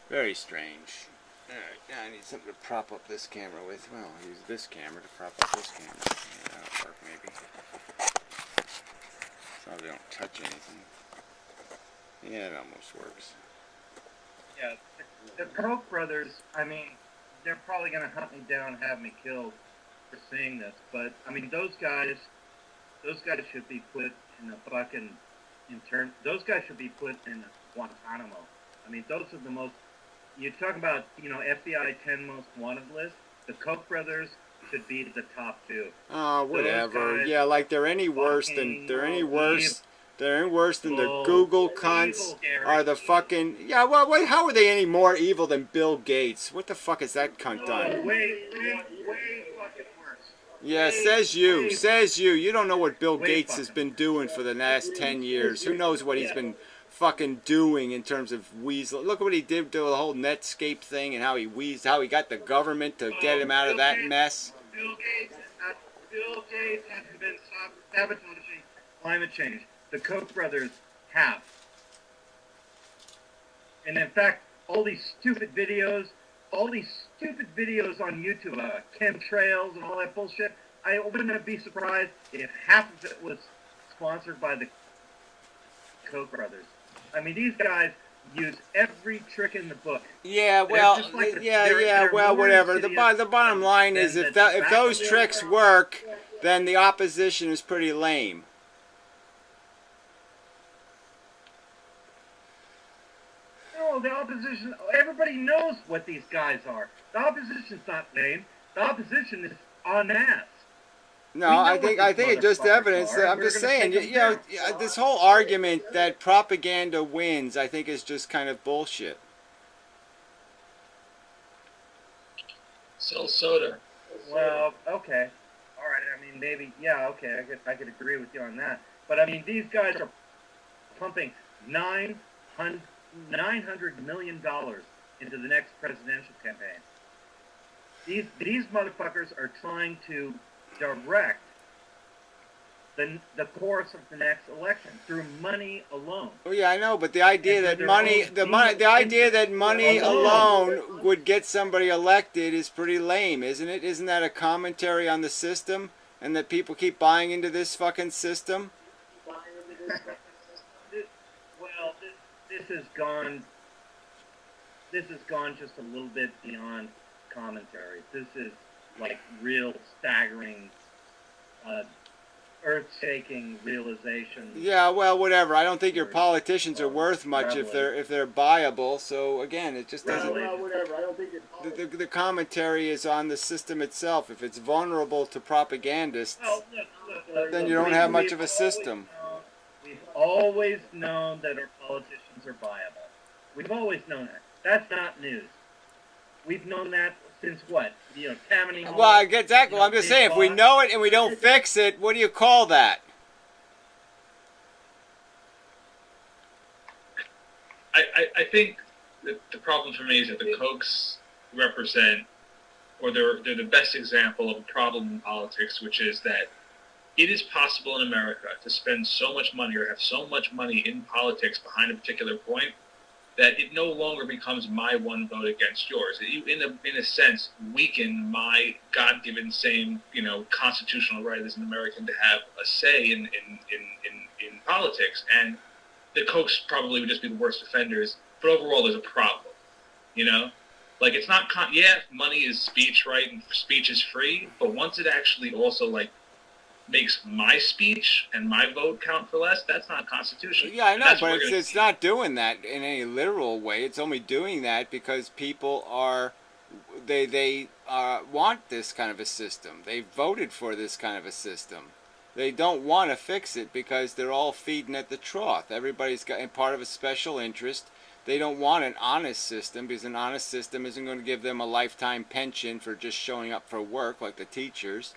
Very strange. Alright, now I need something to prop up this camera with. Well, I'll use this camera to prop up this camera. Yeah, that'll work maybe. So they don't touch anything. Yeah, it almost works. Yeah, the Koch brothers, I mean, they're probably going to hunt me down and have me killed for saying this, but, I mean, those guys should be put in a fucking those guys should be put in Guantanamo. I mean, those are the most, you're talking about, you know, FBI 10 most wanted list. The Koch brothers should be the top two. Oh, whatever. Yeah, like they're any worse than they're any worse than the Google cunts or the fucking yeah. Well, wait, how are they any more evil than Bill Gates? What the fuck has that cunt done? Way fucking worse. Yeah, says you. You don't know what Bill Gates has been doing for the last 10 years. Who knows what he's been fucking doing in terms of weasel. Look at what he did to the whole Netscape thing and how he got the government to get him out of that mess. Bill Gates has been sabotaging climate change. The Koch brothers have. And in fact, all these stupid videos on YouTube, chemtrails and all that bullshit, I wouldn't be surprised if half of it was sponsored by the Koch brothers. I mean, these guys use every trick in the book. Yeah, well, well, whatever. The bottom line is if those tricks work, then the opposition is pretty lame. No, the opposition, everybody knows what these guys are. The opposition's not lame. The opposition is on ass. No, I think it's just evidence. I'm just saying, you know, this whole argument that propaganda wins, I think is just kind of bullshit. Sell soda. Well, okay. All right, I mean, maybe, yeah, okay, I could agree with you on that. But, I mean, these guys are pumping $900 million into the next presidential campaign. These motherfuckers are trying to direct the course of the next election through money alone. Oh yeah, I know, but the idea that money alone would get somebody elected is pretty lame, isn't it? Isn't that a commentary on the system and that people keep buying into this fucking system? Well, this has gone just a little bit beyond commentary. This is like real staggering, earth-shaking realization. Yeah, well, whatever. I don't think your politicians are worth much if they're buyable. So again, it just doesn't. Well, whatever. I don't think the commentary is on the system itself. If it's vulnerable to propagandists, then you don't have much of a system. We've always known that our politicians are viable. We've always known that. That's not news. We've known that since what? You know, Tammany Hall. Well, exactly. I'm just saying, if we know it and we don't fix it, what do you call that? I think that the problem for me is that the Kochs represent, or they're the best example of a problem in politics, which is that it is possible in America to spend so much money or have so much money in politics behind a particular point that it no longer becomes my one vote against yours. You, in a sense, weaken my God-given same, you know, constitutional right as an American to have a say in politics. And the Kochs probably would just be the worst offenders. But overall, there's a problem. You know, like it's not. Money is speech, right? And speech is free. But once it actually also like makes my speech and my vote count for less, that's not constitutional. Yeah, I know, but it's not doing that in any literal way. It's only doing that because people they want this kind of a system. They voted for this kind of a system. They don't want to fix it because they're all feeding at the trough. Everybody's got part of a special interest. They don't want an honest system because an honest system isn't going to give them a lifetime pension for just showing up for work like the teachers.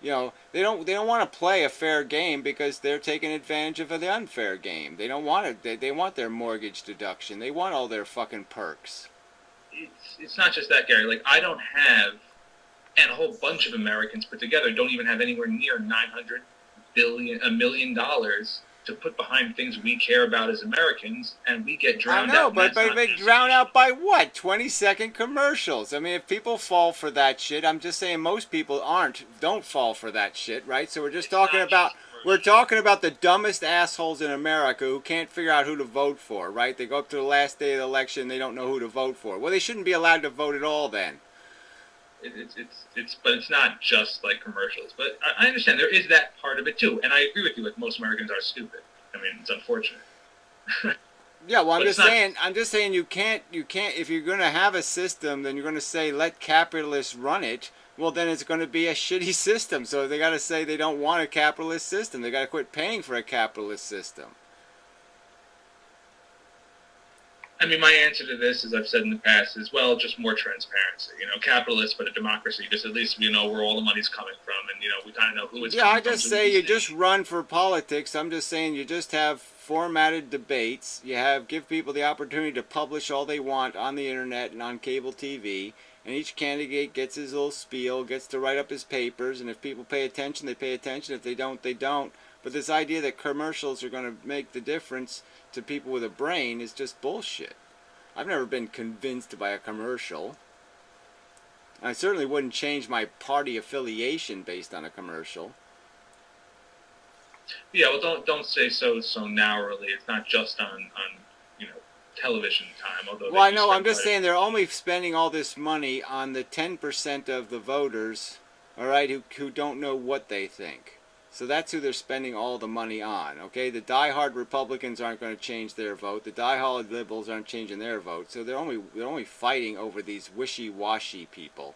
You know, they don't want to play a fair game because they're taking advantage of the unfair game. They don't want it. They want their mortgage deduction. They want all their fucking perks. It's not just that, Gary. Like I don't have, and a whole bunch of Americans put together don't even have anywhere near $900 million to put behind things we care about as Americans, and we get I drowned know, out. but they drown out by what? 20-second commercials. I mean, if people fall for that shit, I'm just saying most people don't fall for that shit, right? So we're just talking about the dumbest assholes in America who can't figure out who to vote for, right? They go up to the last day of the election, they don't know who to vote for. Well, they shouldn't be allowed to vote at all then. But it's not just like commercials. But I understand there is that part of it too, and I agree with you. Like most Americans are stupid. I mean, it's unfortunate. Yeah, well, I'm just saying you can't if you're going to have a system, then you're going to say let capitalists run it. Well, then it's going to be a shitty system. So they got to say they don't want a capitalist system. They got to quit paying for a capitalist system. I mean, my answer to this, as I've said in the past, is, well, just more transparency. You know, capitalist, but a democracy, because at least we know where all the money's coming from, and, you know, we kind of know who it's coming from. Yeah, I just say you just run for politics. I'm just saying you just have formatted debates. Give people the opportunity to publish all they want on the internet and on cable TV, and each candidate gets his little spiel, gets to write up his papers, and if people pay attention, they pay attention. If they don't, they don't. But this idea that commercials are going to make the difference to people with a brain is just bullshit. I've never been convinced by a commercial. I certainly wouldn't change my party affiliation based on a commercial. Yeah, well, don't say so narrowly. It's not just on you know, television time. Although well, I know. I'm just saying they're only spending all this money on the 10% of the voters, all right, who don't know what they think. So that's who they're spending all the money on, okay? The diehard Republicans aren't going to change their vote. The diehard liberals aren't changing their vote. So they're only fighting over these wishy-washy people.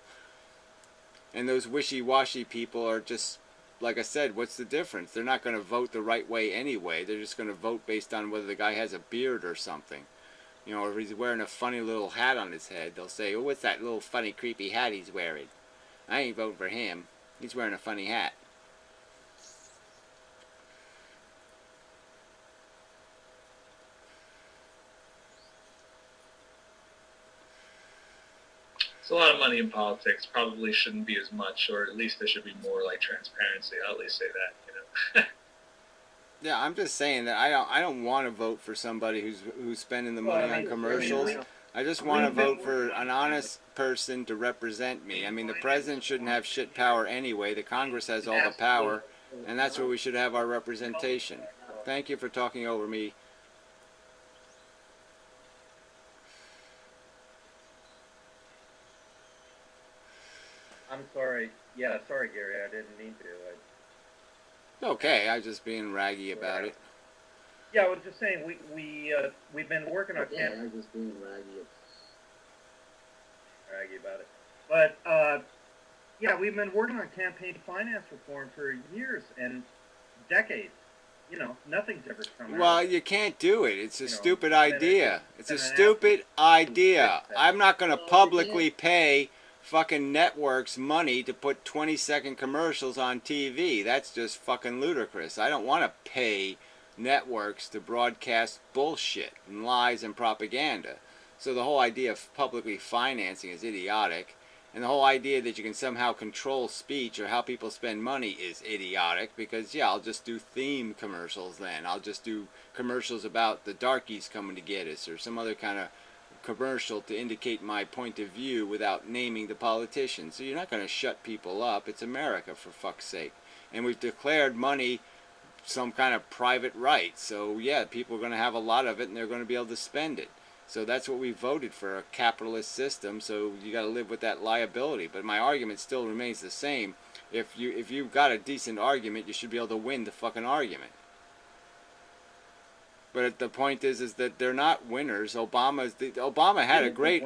And those wishy-washy people are just, like I said, what's the difference? They're not going to vote the right way anyway. They're just going to vote based on whether the guy has a beard or something. You know, or if he's wearing a funny little hat on his head. They'll say, oh, what's that little funny, creepy hat he's wearing? I ain't voting for him. He's wearing a funny hat. It's a lot of money in politics. Probably shouldn't be as much, or at least there should be more like transparency. I'll at least say that, you know. Yeah, I'm just saying that I don't want to vote for somebody who's spending the money on commercials. I just want to vote for an honest person to represent me. I mean, the president shouldn't have shit power anyway. The Congress has all the power, and that's where we should have our representation. Thank you for talking over me. I'm sorry. Yeah, sorry, Gary. I didn't mean to. Okay, I was just being raggy about it. Yeah, I was just saying we've been working on. Yeah, I was just being raggy about it. But yeah, we've been working on campaign finance reform for years and decades. You know, nothing's ever come out. Well, you can't do it. It's a stupid idea. It's a stupid idea. I'm not going to publicly pay fucking networks money to put 20-second commercials on TV. That's just fucking ludicrous. I don't want to pay networks to broadcast bullshit and lies and propaganda. So the whole idea of publicly financing is idiotic. And the whole idea that you can somehow control speech or how people spend money is idiotic because, yeah, I'll just do theme commercials then. I'll just do commercials about the darkies coming to get us or some other kind of commercial to indicate my point of view without naming the politician. So you're not going to shut people up. It's America, for fuck's sake. And we've declared money some kind of private right. So, yeah, people are going to have a lot of it and they're going to be able to spend it. So that's what we voted for, a capitalist system. So you got to live with that liability. But my argument still remains the same. If you've got a decent argument, you should be able to win the fucking argument. But the point is that they're not winners. Obama had a great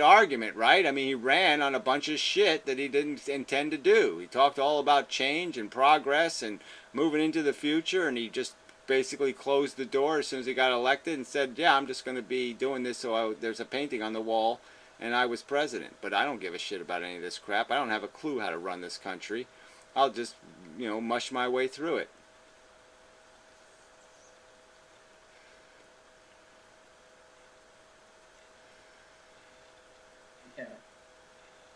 argument, right? I mean, he ran on a bunch of shit that he didn't intend to do. He talked all about change and progress and moving into the future, and he just basically closed the door as soon as he got elected and said, yeah, I'm just going to be doing this so there's a painting on the wall and I was president. But I don't give a shit about any of this crap. I don't have a clue how to run this country. I'll just, you know, mush my way through it. Yeah.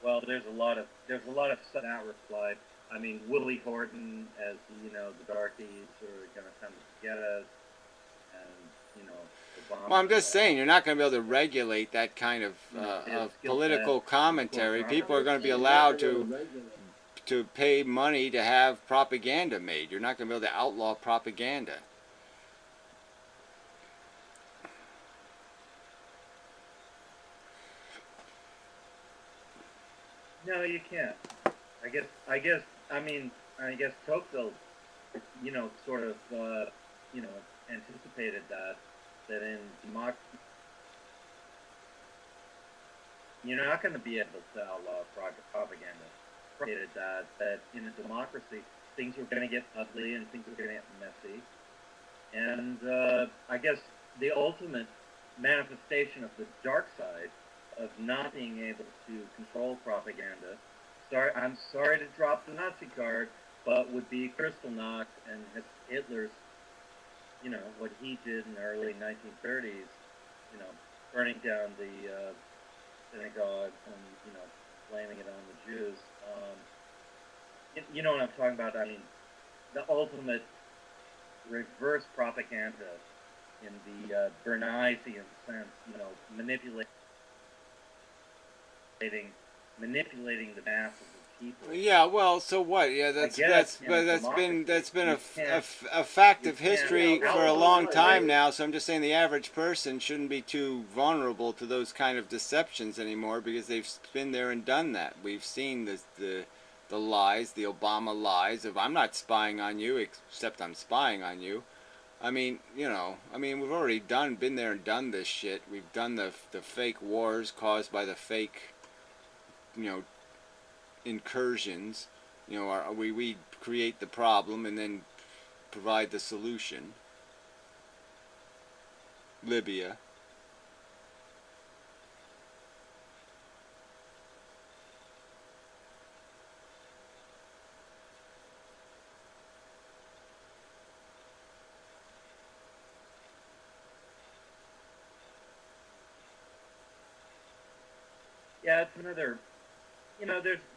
Well, there's a lot of stuff out replied. I mean, Willie Horton as the darkies are going to come to get us, and Well, Obama. I'm just saying, you're not going to be able to regulate that kind His of skill set political and core commentary. People are going to be competency. allowed to pay money to have propaganda made. You're not going to be able to outlaw propaganda. No, you can't. I guess Tocqueville, sort of, anticipated that in democracy, you're not going to be able to outlaw propaganda. Anticipated that in a democracy, things were going to get ugly and things were going to get messy. And I guess the ultimate manifestation of the dark side of not being able to control propaganda. I'm sorry to drop the Nazi card, but would be Kristallnacht and Hitler's, what he did in the early 1930s, burning down the synagogue and, blaming it on the Jews. You know what I'm talking about? I mean, the ultimate reverse propaganda in the Bernaysian sense, manipulating the masses of people. Yeah, well, so what? Yeah, that's been a fact of history for a long time now. So I'm just saying the average person shouldn't be too vulnerable to those kind of deceptions anymore because they've been there and done that. We've seen the lies, the Obama lies of I'm not spying on you, except I'm spying on you. I mean, we've already been there and done this shit. We've done the fake wars caused by the fake, incursions. We create the problem and then provide the solution. Libya. Yeah, it's another.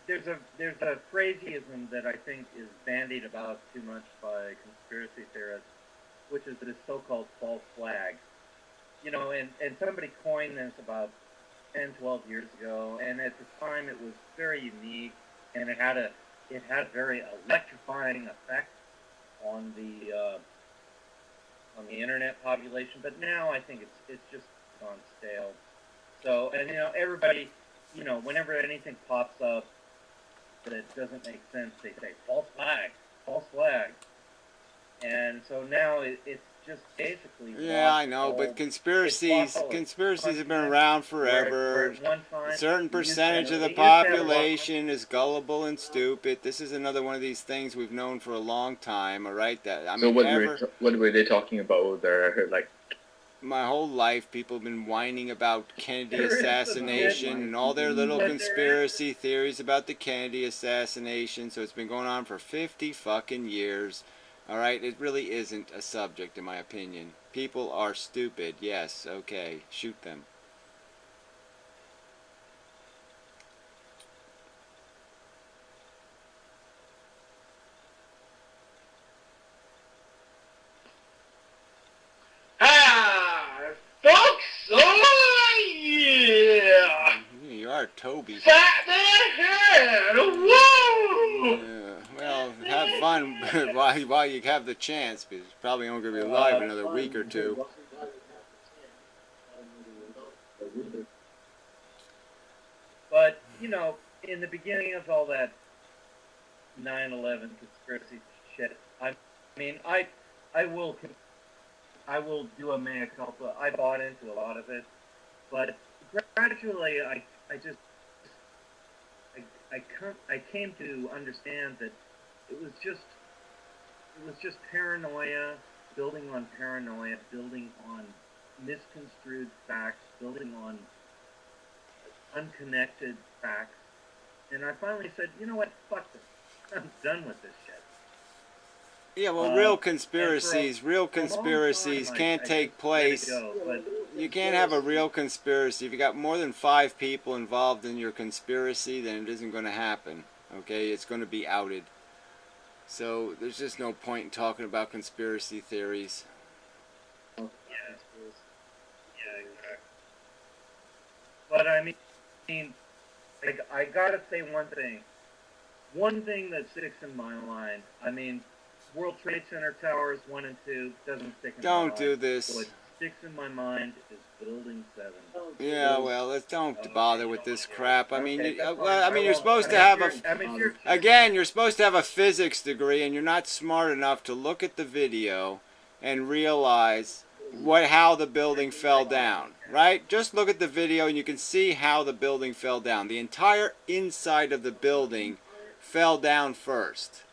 There's a phraseism that I think is bandied about too much by conspiracy theorists, which is this so-called false flag. And somebody coined this about 10, 12 years ago, and at the time it was very unique, and it had a very electrifying effect on the internet population. But now I think it's just gone stale. So, and everybody, whenever anything pops up that doesn't make sense, they say false flag, and so now it's just basically yeah, I know, but conspiracies have been around forever. A certain percentage of the population is gullible and stupid. This is another one of these things we've known for a long time. All right, what were they talking about there? I heard my whole life people have been whining about Kennedy assassination and all their little conspiracy theories about the Kennedy assassination. So it's been going on for 50 fucking years. Alright, it really isn't a subject in my opinion. People are stupid, yes, okay, shoot them. Folks, oh yeah! You are Toby. Fat the head, woo! Yeah, well, have fun while you have the chance, because you're probably only going to be alive another week or two. But, in the beginning of all that 9/11 conspiracy shit, I will do a mea culpa. I bought into a lot of it, but gradually I came to understand that it was just paranoia, building on paranoia, building on misconstrued facts, building on unconnected facts, and I finally said, you know what, fuck this. I'm done with this shit. Yeah, well, real conspiracies can't take place. You can't have a real conspiracy. If you got more than 5 people involved in your conspiracy, then it isn't going to happen. Okay, it's going to be outed. So there's just no point in talking about conspiracy theories. Yeah, exactly. But I mean, I gotta say one thing. One thing that sticks in my mind. I mean, World Trade Center Towers 1 and 2 doesn't stick in my mind. Don't do this. What sticks in my mind is Building 7. Yeah, well, let's don't bother with this crap. I mean, Okay, you're supposed to have you're supposed to have a physics degree, and you're not smart enough to look at the video and realize how the building fell down, right? Just look at the video, and you can see how the building fell down. The entire inside of the building fell down first.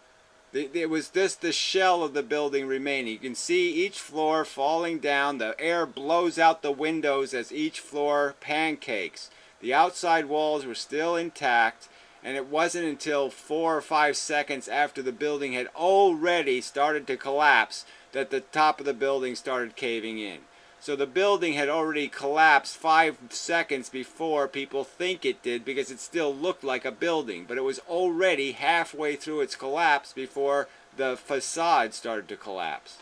It was just the shell of the building remaining. You can see each floor falling down. The air blows out the windows as each floor pancakes. The outside walls were still intact, and it wasn't until 4 or 5 seconds after the building had already started to collapse that the top of the building started caving in. So the building had already collapsed 5 seconds before people think it did, because it still looked like a building. But it was already halfway through its collapse before the facade started to collapse.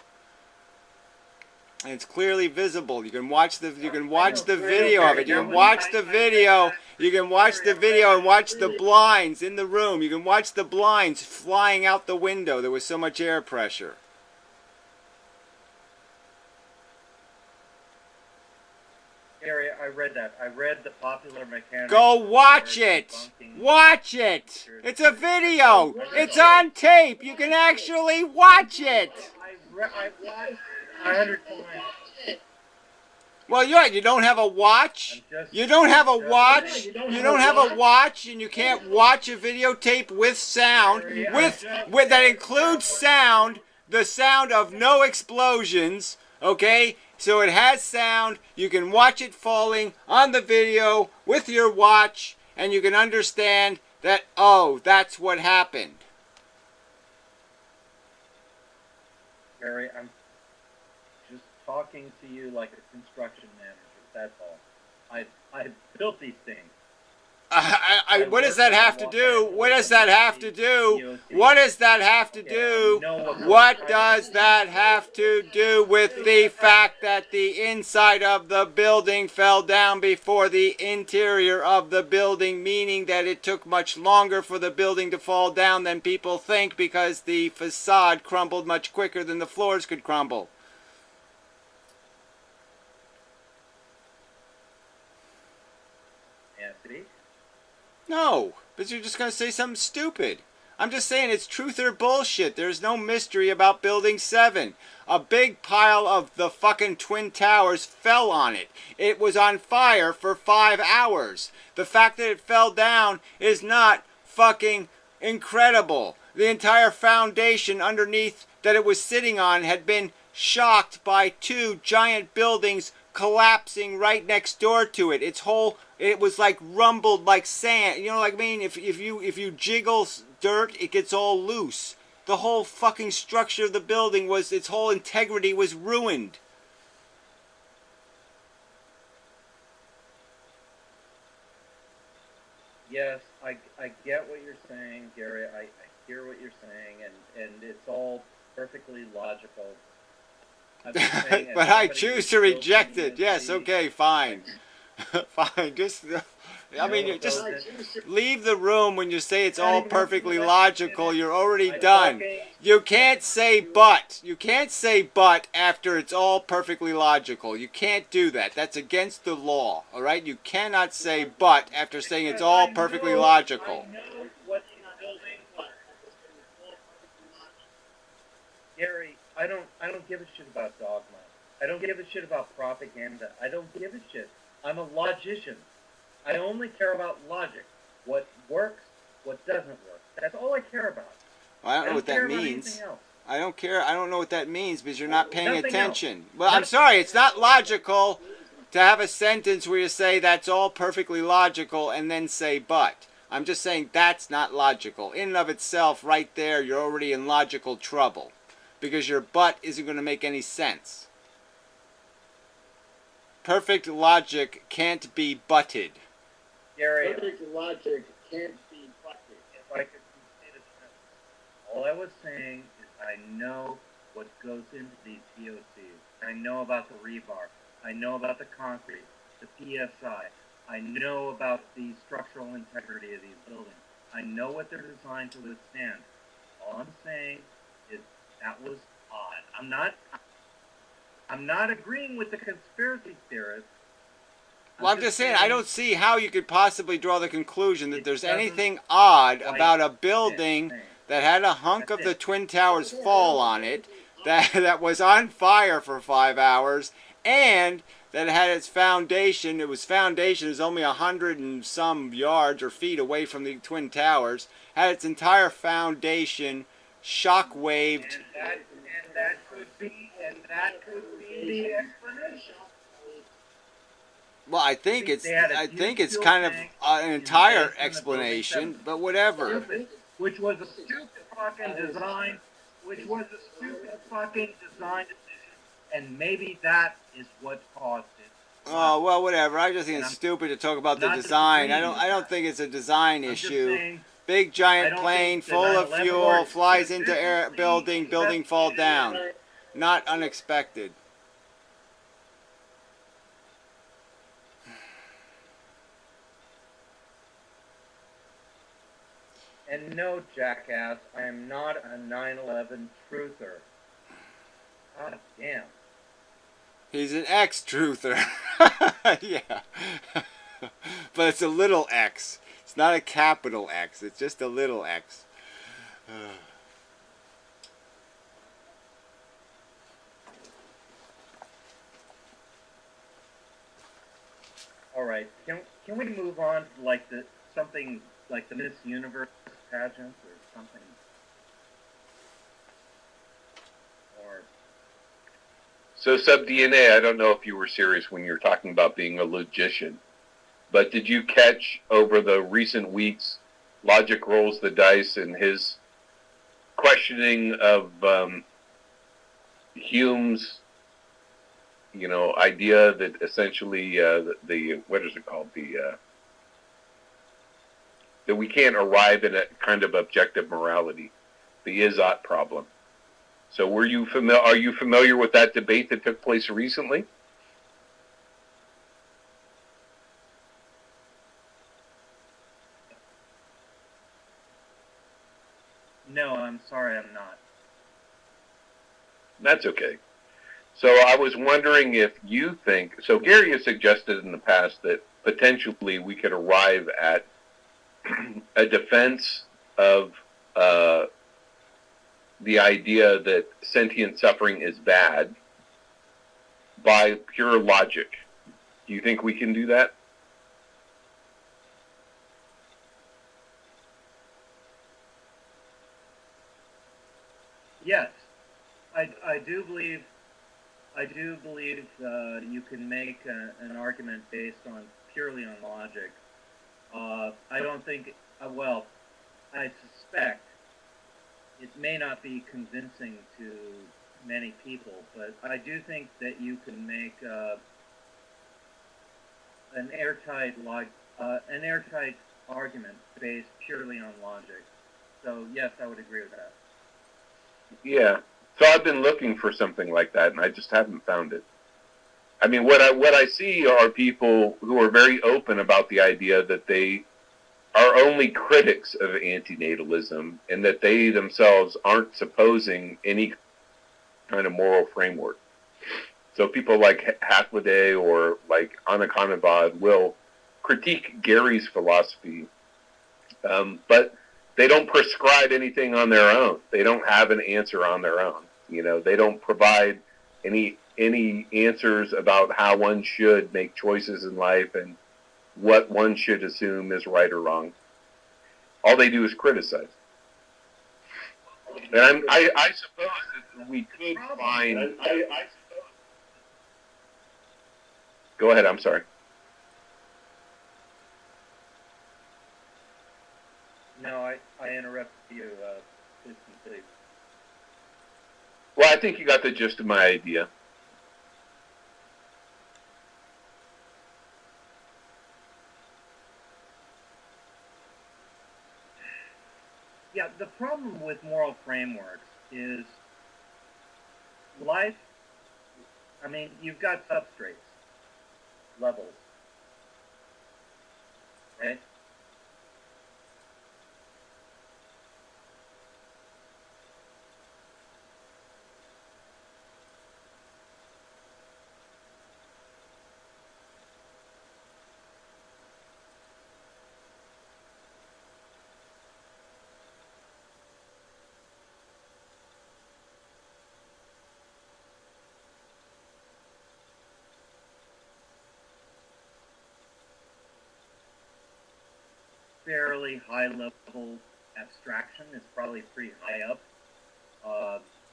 And it's clearly visible. You can watch the video of it. You can watch the video. You can watch the video and watch the blinds in the room. You can watch the blinds flying out the window. There was so much air pressure. Gary, I read that. I read the Popular Mechanics. Go watch it! Watch it! It's a video! It's on tape! You can actually watch it! I watched 100 times. Well, you don't have a watch? You don't have a watch? You don't have a watch, and you can't watch a videotape with sound, with that includes sound, the sound of no explosions, okay? So it has sound. You can watch it falling on the video with your watch, and you can understand that, oh, that's what happened. Gary, I'm just talking to you like a construction manager. That's all. I built these things. What does that have to do? What does that have to do? What does that have to do? What does that have to do with the fact that the inside of the building fell down before the interior of the building, meaning that it took much longer for the building to fall down than people think, because the facade crumbled much quicker than the floors could crumble? Anthony? No, but you're just going to say something stupid. I'm just saying it's truth or bullshit. There's no mystery about Building 7. A big pile of the fucking Twin Towers fell on it. It was on fire for 5 hours. The fact that it fell down is not fucking incredible. The entire foundation underneath that it was sitting on had been shocked by 2 giant buildings collapsing right next door to it. It was like rumbled like sand. You know, like, I mean, if you jiggle dirt, it gets all loose. The whole fucking structure of the building its whole integrity was ruined. Yes, I get what you're saying, Gary. I hear what you're saying, and it's all perfectly logical. But I choose to reject it. Yes, okay, fine. Fine, just leave the room when you say it's all perfectly logical. You're already done. You can't say but. You can't say but after it's all perfectly logical. You can't do that. That's against the law, all right? You cannot say but after saying it's all perfectly logical. Gary, I don't give a shit about dogma. I don't give a shit about propaganda. I don't give a shit. I'm a logician. I only care about logic. What works, what doesn't work. That's all I care about. Well, I don't know what that means. I don't care. I don't know what that means because you're not paying attention. Well, I'm sorry. It's not logical to have a sentence where you say that's all perfectly logical and then say but. I'm just saying that's not logical. In and of itself, right there, you're already in logical trouble because your but isn't going to make any sense. Perfect logic can't be butted. Gary, perfect logic can't be butted. If I could say the truth, All I was saying is I know what goes into these POCs. I know about the rebar. I know about the concrete, the PSI. I know about the structural integrity of these buildings. I know what they're designed to withstand. All I'm saying is that was odd. I'm not agreeing with the conspiracy theorists. Well, I'm just saying, I don't see how you could possibly draw the conclusion that there's anything odd about a building that had a hunk of the Twin Towers fall on it, that was on fire for 5 hours, and that had its foundation. It was only 100 and some yards or feet away from the Twin Towers. Had its entire foundation shock waved. And that could be the explanation. Well, I think it's kind of an entire explanation, but whatever. Which was a stupid fucking design. Decision, and maybe that is what caused it. Oh well, whatever. I just think it's stupid to talk about the design. I don't think it's a design issue. Big giant plane full of fuel flies into building fall down. Not unexpected. And no, jackass, I am not a 9/11 truther. God damn. He's an ex-truther. Yeah. But it's a little X. It's not a capital X. It's just a little X. All right. Can we move on to like something like the Miss Universe pageant or something? Or so sub-DNA, I don't know if you were serious when you were talking about being a logician, but did you catch over the recent weeks Logic rolls the dice in his questioning of Hume's, idea that essentially the what is it called, that we can't arrive at a kind of objective morality, the is-ought problem. So are you familiar with that debate that took place recently? No, I'm sorry, I'm not. That's okay. So I was wondering if you think, so Gary has suggested in the past that potentially we could arrive at a defense of the idea that sentient suffering is bad by pure logic. Do you think we can do that? Yes, I do believe you can make an argument based purely on logic. I don't think. Well, I suspect it may not be convincing to many people, but I do think that you can make an airtight argument based purely on logic. So yes, I would agree with that. Yeah. So I've been looking for something like that, and I just haven't found it. I mean, what I see are people who are very open about the idea that they are only critics of antinatalism and that they themselves aren't supposing any kind of moral framework. So people like Hathaway or like Anakanabad will critique Gary's philosophy, but they don't prescribe anything on their own. They don't have an answer on their own. They don't provide any answers about how one should make choices in life and what one should assume is right or wrong. All they do is criticize. And I suppose that we could find... Go ahead, I'm sorry. No, I interrupted you. Please complete. Well, I think you got the gist of my idea. Yeah, the problem with moral frameworks is life. I mean, you've got substrates, levels, right? Fairly high level abstraction is probably pretty high up.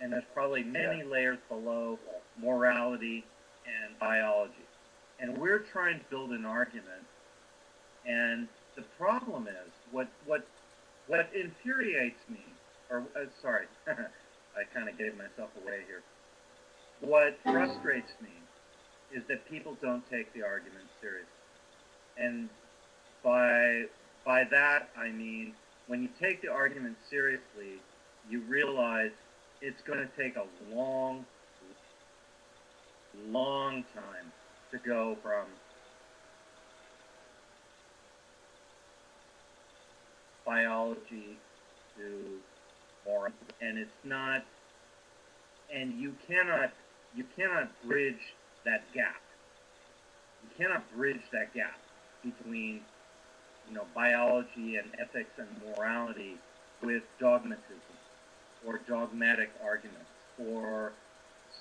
And there's probably many layers below morality and biology. And we're trying to build an argument. And the problem is, what infuriates me, or sorry, I kind of gave myself away here. What frustrates me is that people don't take the argument seriously. And by that I mean, when you take the argument seriously, you realize it's going to take a long time to go from biology to moral, and it's not, and you cannot bridge that gap. You cannot bridge that gap between, biology and ethics and morality with dogmatism or dogmatic arguments or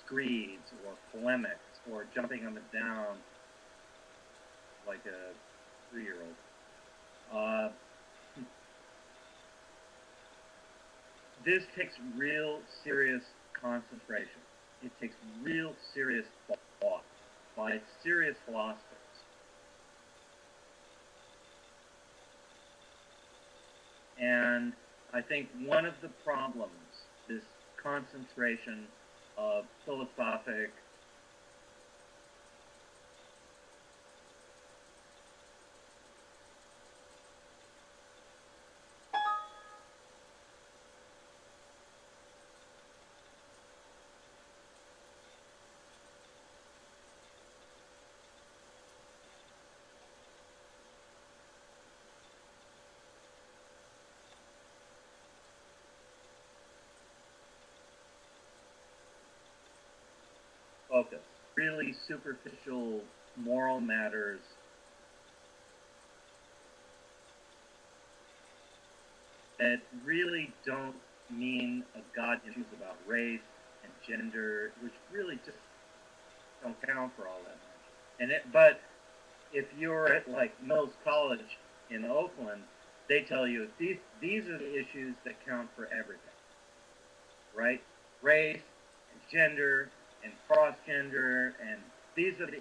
screeds or polemics or jumping up and down like a 3-year-old. This takes real serious concentration. It takes real serious thought by serious philosophers. And I think one of the problems, this concentration of philosophic focus, really superficial moral matters that really don't mean a god issues about race and gender, which really just don't count for all that much. But if you're at like Mills College in Oakland, they tell you these are the issues that count for everything, right? Race and gender and cross-gender, and these are the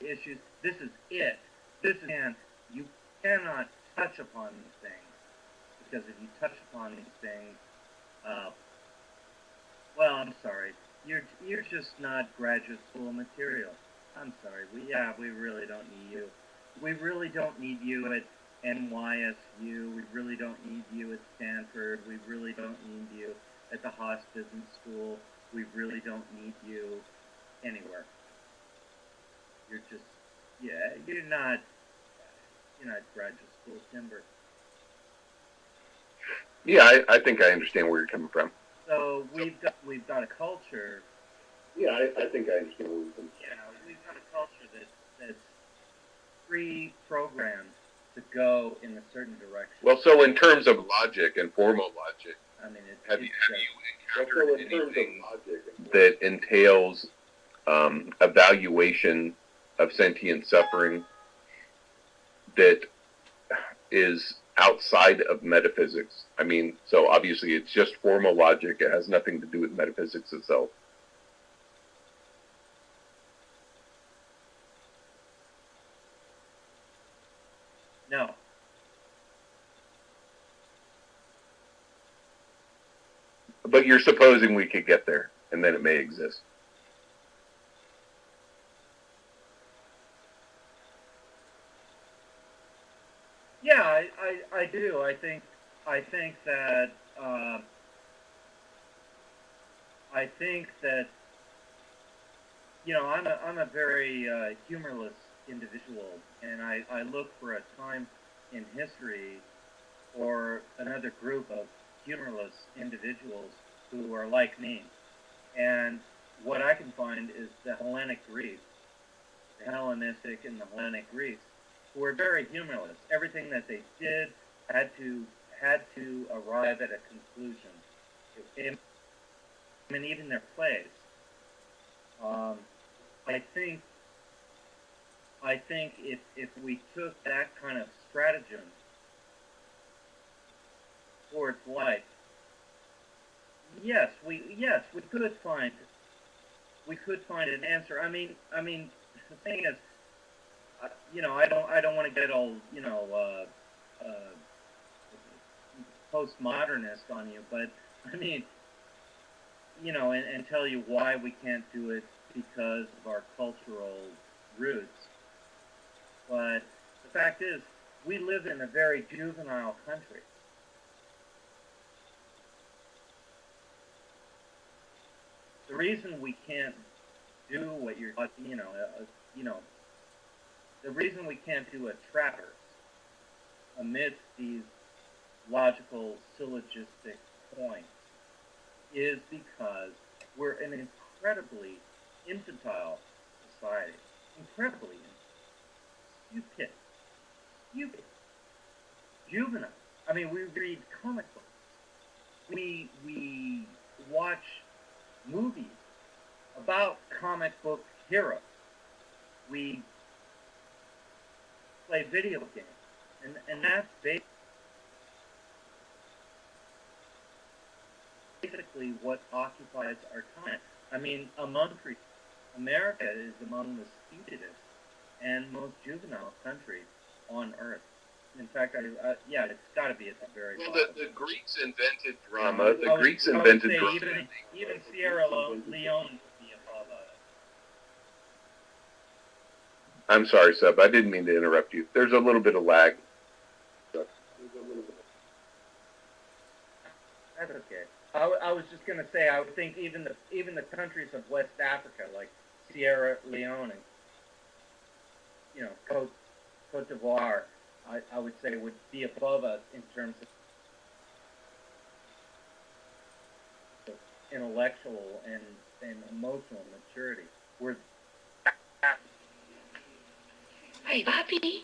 issues. This is it. This is, and you cannot touch upon these things, because if you touch upon these things, well, I'm sorry, you're just not graduate school material. I'm sorry. We really don't need you. We really don't need you at NYSU. We really don't need you at Stanford. We really don't need you at the Haas Business School. We really don't need you anywhere. You're just, you're not graduate school timber. Yeah, I think I understand where you're coming from. So we've got a culture. Yeah, I think I understand where you're coming from. Yeah, we've got a culture that's pre-programmed to go in a certain direction. Well, so in terms of logic and formal logic, I mean, have you encountered anything that entails evaluation of sentient suffering that is outside of metaphysics. I mean, so obviously it's just formal logic. It has nothing to do with metaphysics itself. No. But you're supposing we could get there, and then it may exist. Yeah, I do. I think that I'm a very humorless individual, and I look for a time in history or another group of humorless individuals who are like me. And what I can find is the Hellenic Greeks, the Hellenistic and the Hellenic Greeks, who were very humorless. Everything that they did had to arrive at a conclusion. I mean, even their plays. I think if we took that kind of stratagem towards life, yes, we could find an answer. I mean, the thing is, I don't want to get all postmodernist on you, but I mean, and tell you why we can't do it because of our cultural roots. But the fact is, we live in a very juvenile country. The reason we can't do what the reason we can't do a traverse amidst these logical syllogistic points is because we're an incredibly infantile society. Incredibly stupid. Juvenile. I mean, we read comic books. We watch movies about comic book heroes. We play video games. And that's basically what occupies our time. I mean, America is among the stupidest and most juvenile countries on Earth. In fact, it's got to be at the very well. bottom. The Greeks invented drama. The Greeks invented drama. Even Sierra Leone would be above us. I'm sorry, Seb. I didn't mean to interrupt you. There's a little bit of lag. That's okay. I was just going to say, I would think even the countries of West Africa, like Sierra Leone, Cote d'Ivoire, I would say would be above us in terms of intellectual and emotional maturity. Hey, Papi,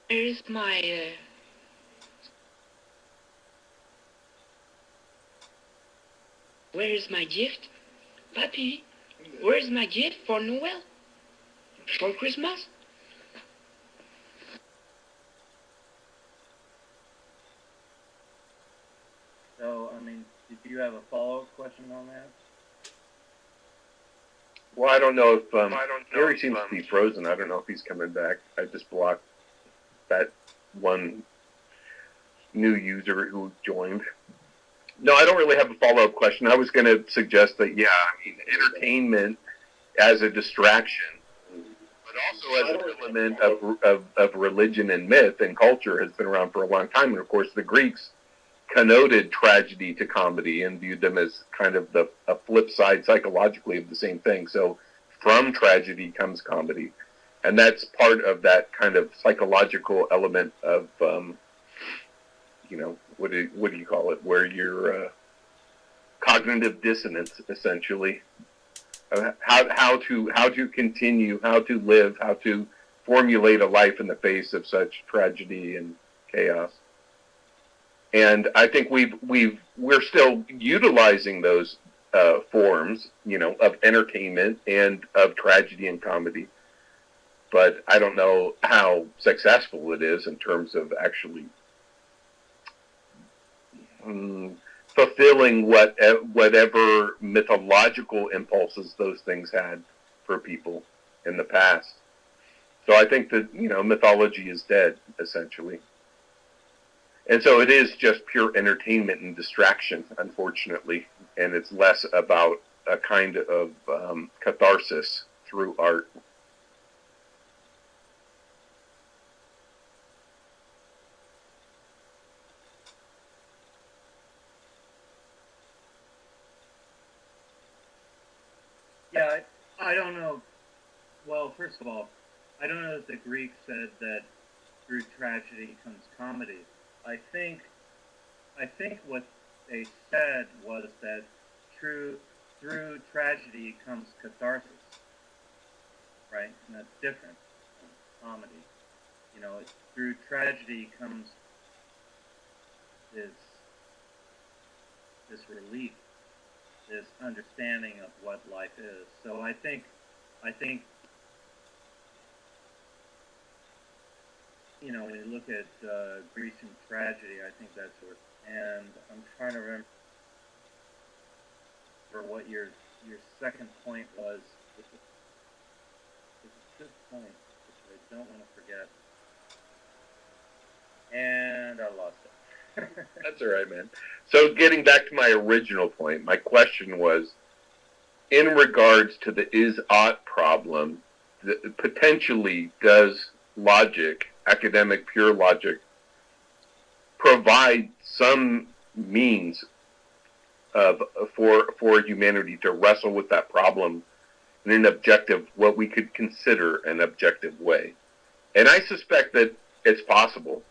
where's my where's my gift? Papi, where's my gift for Noel? For Christmas? So, I mean, did you have a follow-up question on that? Well, I don't know if Harry seems to be frozen. I don't know if he's coming back. I just blocked that one new user who joined. No, I don't really have a follow-up question. I was going to suggest that, entertainment as a distraction, but also as an element of religion and myth and culture has been around for a long time. And, of course, the Greeks connoted tragedy to comedy and viewed them as kind of a flip side psychologically of the same thing. So from tragedy comes comedy. And that's part of that kind of psychological element of, what do you call it, where you're cognitive dissonance, essentially. How to continue, how to live, how to formulate a life in the face of such tragedy and chaos. And I think we're still utilizing those forms, of entertainment and of tragedy and comedy. but I don't know how successful it is in terms of actually fulfilling whatever mythological impulses those things had for people in the past. So I think that, mythology is dead, essentially. And so it is just pure entertainment and distraction, unfortunately, and it's less about a kind of catharsis through art. Yeah, I don't know. Well, first of all, I don't know that the Greeks said that through tragedy comes comedy. I think what they said was that through tragedy comes catharsis, right? And that's different from comedy. Through tragedy comes this relief, this understanding of what life is. So I think when you look at Grecian tragedy, I think that's what. And I'm trying to remember what your second point was. It's a good point, which I don't want to forget. And I lost it. That's all right, man. So getting back to my original point, my question was, in regards to the is-ought problem, potentially does logic, academic pure logic, provide some means for humanity to wrestle with that problem in an objective, what we could consider an objective way? And I suspect that it's possible.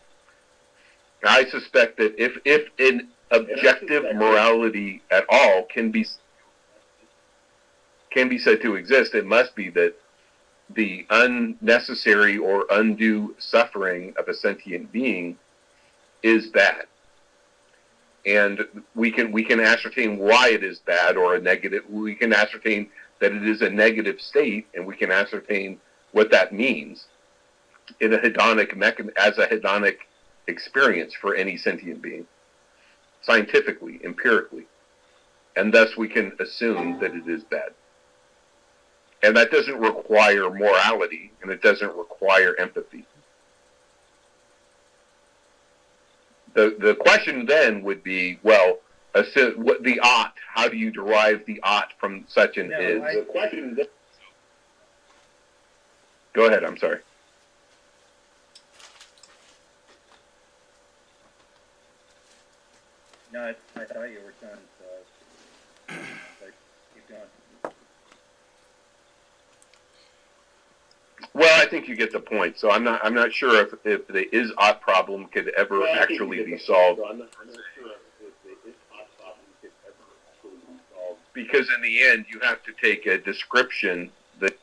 I suspect that if an objective morality at all can be said to exist, it must be that the unnecessary or undue suffering of a sentient being is bad. And we can ascertain why it is bad or a negative. We can ascertain that it is a negative state, and we can ascertain what that means in a hedonic experience for any sentient being, scientifically, empirically. And thus we can assume that it is bad. And that doesn't require morality, and it doesn't require empathy. The question then would be, well, what the ought? How do you derive the ought from such an is? The question. Go ahead. I'm sorry. No, I thought you were done. So keep going. Well, I think you get the point. So I'm not sure if the is-ought problem could ever actually be solved. Because in the end, you have to take a description that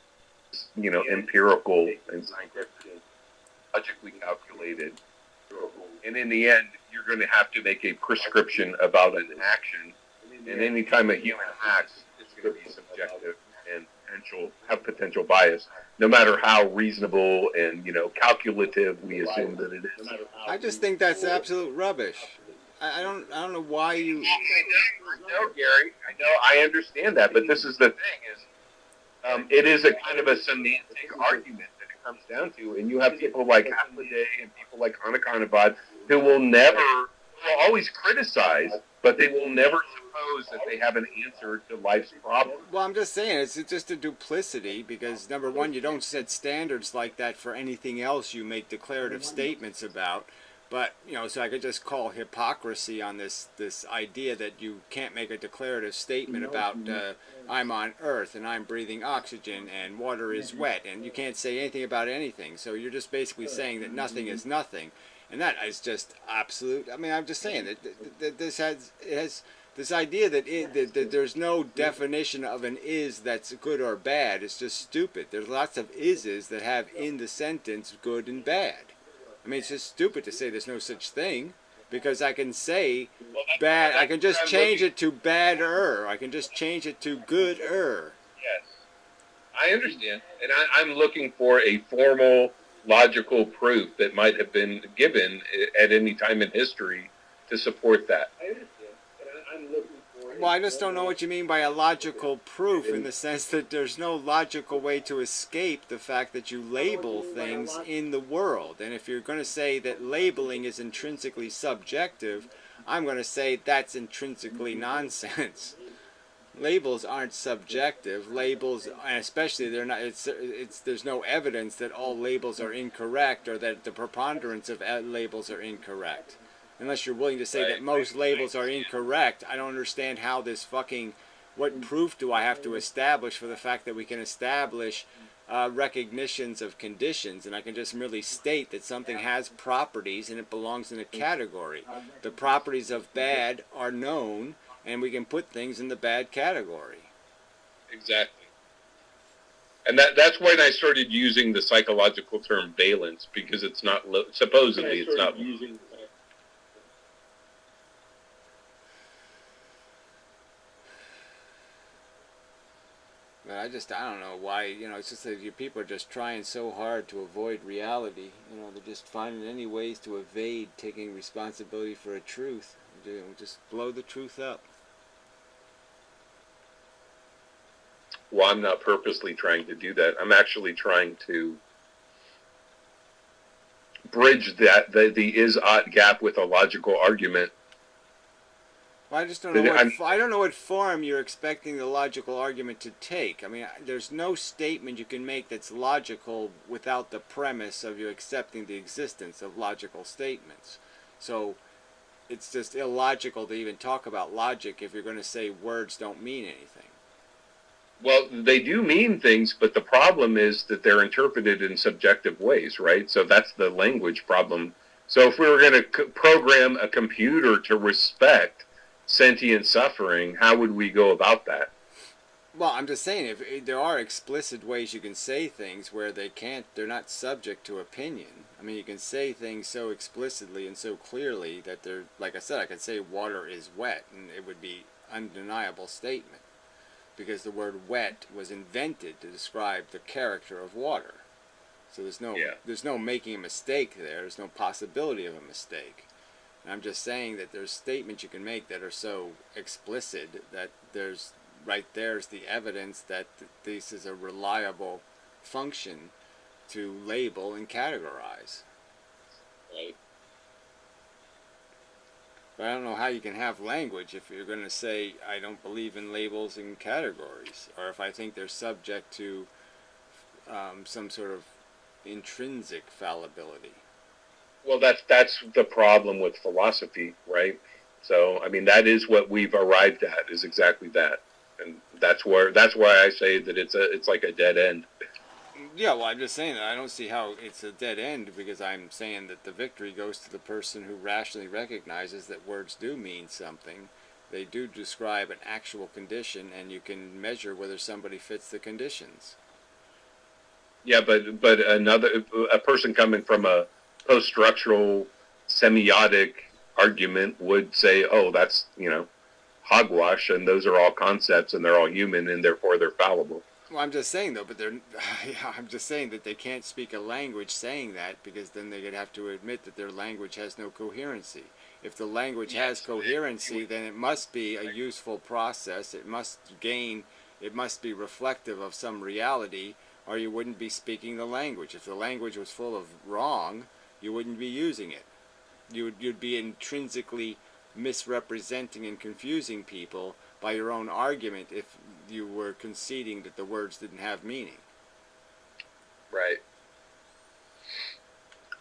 is, empirical and scientific, logically calculated. And in the end, you're going to have to make a prescription about an action. And any time a human acts, it's going to be subjective and have potential bias, no matter how reasonable and calculative we assume that it is. I just think that's absolute rubbish. I don't know why you. I know, Gary. I understand that, but this is the thing: it is a kind of a semantic argument that it comes down to, and you have people like Hathaway and people like Hanukkah who will always criticize, but they will never suppose that they have an answer to life's problem. Well, I'm just saying, it's just a duplicity, because number one, you don't set standards like that for anything else you make declarative statements about. But, so I could just call hypocrisy on this idea that you can't make a declarative statement about I'm on Earth and I'm breathing oxygen and water is wet, and you can't say anything about anything. So you're just basically saying that nothing is nothing. And that is just absolute. I mean, I'm just saying that this has this idea that there's no definition of an is that's good or bad. It's just stupid. There's lots of ises that have in the sentence good and bad. I mean, it's just stupid to say there's no such thing, because I can say bad. I can just change it to bad-er. I can just change it to good-er. Yes, I understand, and I'm looking for a formal, logical proof that might have been given at any time in history to support that. I understand, and I'm looking for. Well, I just don't know what you mean by a logical proof, in the sense that there's no logical way to escape the fact that you label things in the world. And if you're going to say that labeling is intrinsically subjective, I'm going to say that's intrinsically nonsense. Labels aren't subjective. Labels, and especially they're not. There's no evidence that all labels are incorrect or that the preponderance of labels are incorrect. Unless you're willing to say that most labels are incorrect, I don't understand how this fucking. What proof do I have to establish for the fact that we can establish recognitions of conditions, and I can just merely state that something has properties and it belongs in a category. The properties of bad are known, and we can put things in the bad category. Exactly. And that's when I started using the psychological term valence, because it's not, supposedly it's not. But I don't know why, it's just that you people are just trying so hard to avoid reality. They're just finding any ways to evade taking responsibility for a truth. Just blow the truth up. Well, I'm not purposely trying to do that. I'm actually trying to bridge the is-ought gap with a logical argument. Well, I just don't know I don't know what form you're expecting the logical argument to take. I mean, there's no statement you can make that's logical without the premise of you accepting the existence of logical statements. So it's just illogical to even talk about logic if you're going to say words don't mean anything. Well, they do mean things, but the problem is that they're interpreted in subjective ways, right? So that's the language problem. So if we were going to program a computer to respect sentient suffering, how would we go about that? Well, I'm just saying, if there are explicit ways you can say things where they're not subject to opinion. I mean, you can say things so explicitly and so clearly that they're, like I said, I could say water is wet, and it would be undeniable statement. Because the word wet was invented to describe the character of water. So there's no making a mistake there. There's no possibility of a mistake. And I'm just saying that there's statements you can make that are so explicit that there's the evidence that this is a reliable function to label and categorize. Right. But I don't know how you can have language if you're going to say, I don't believe in labels and categories, or if I think they're subject to some sort of intrinsic fallibility. Well, that's the problem with philosophy, right? So, I mean, that is what we've arrived at, is exactly that. And that's why I say that it's like a dead end. Yeah, well, I'm just saying that I don't see how it's a dead end, because I'm saying that the victory goes to the person who rationally recognizes that words do mean something. They do describe an actual condition, and you can measure whether somebody fits the conditions. Yeah, but a person coming from a post-structural semiotic argument would say, oh, that's, hogwash, and those are all concepts, and they're all human, and therefore they're fallible. Well, I'm just saying, though, but I'm just saying that they can't speak a language saying that, because then they'd have to admit that their language has no coherency. If the language has coherency, then it must be a useful process. It must be reflective of some reality, or you wouldn't be speaking the language. If the language was full of wrong, you wouldn't be using it. You'd be intrinsically misrepresenting and confusing people by your own argument if you were conceding that the words didn't have meaning. Right.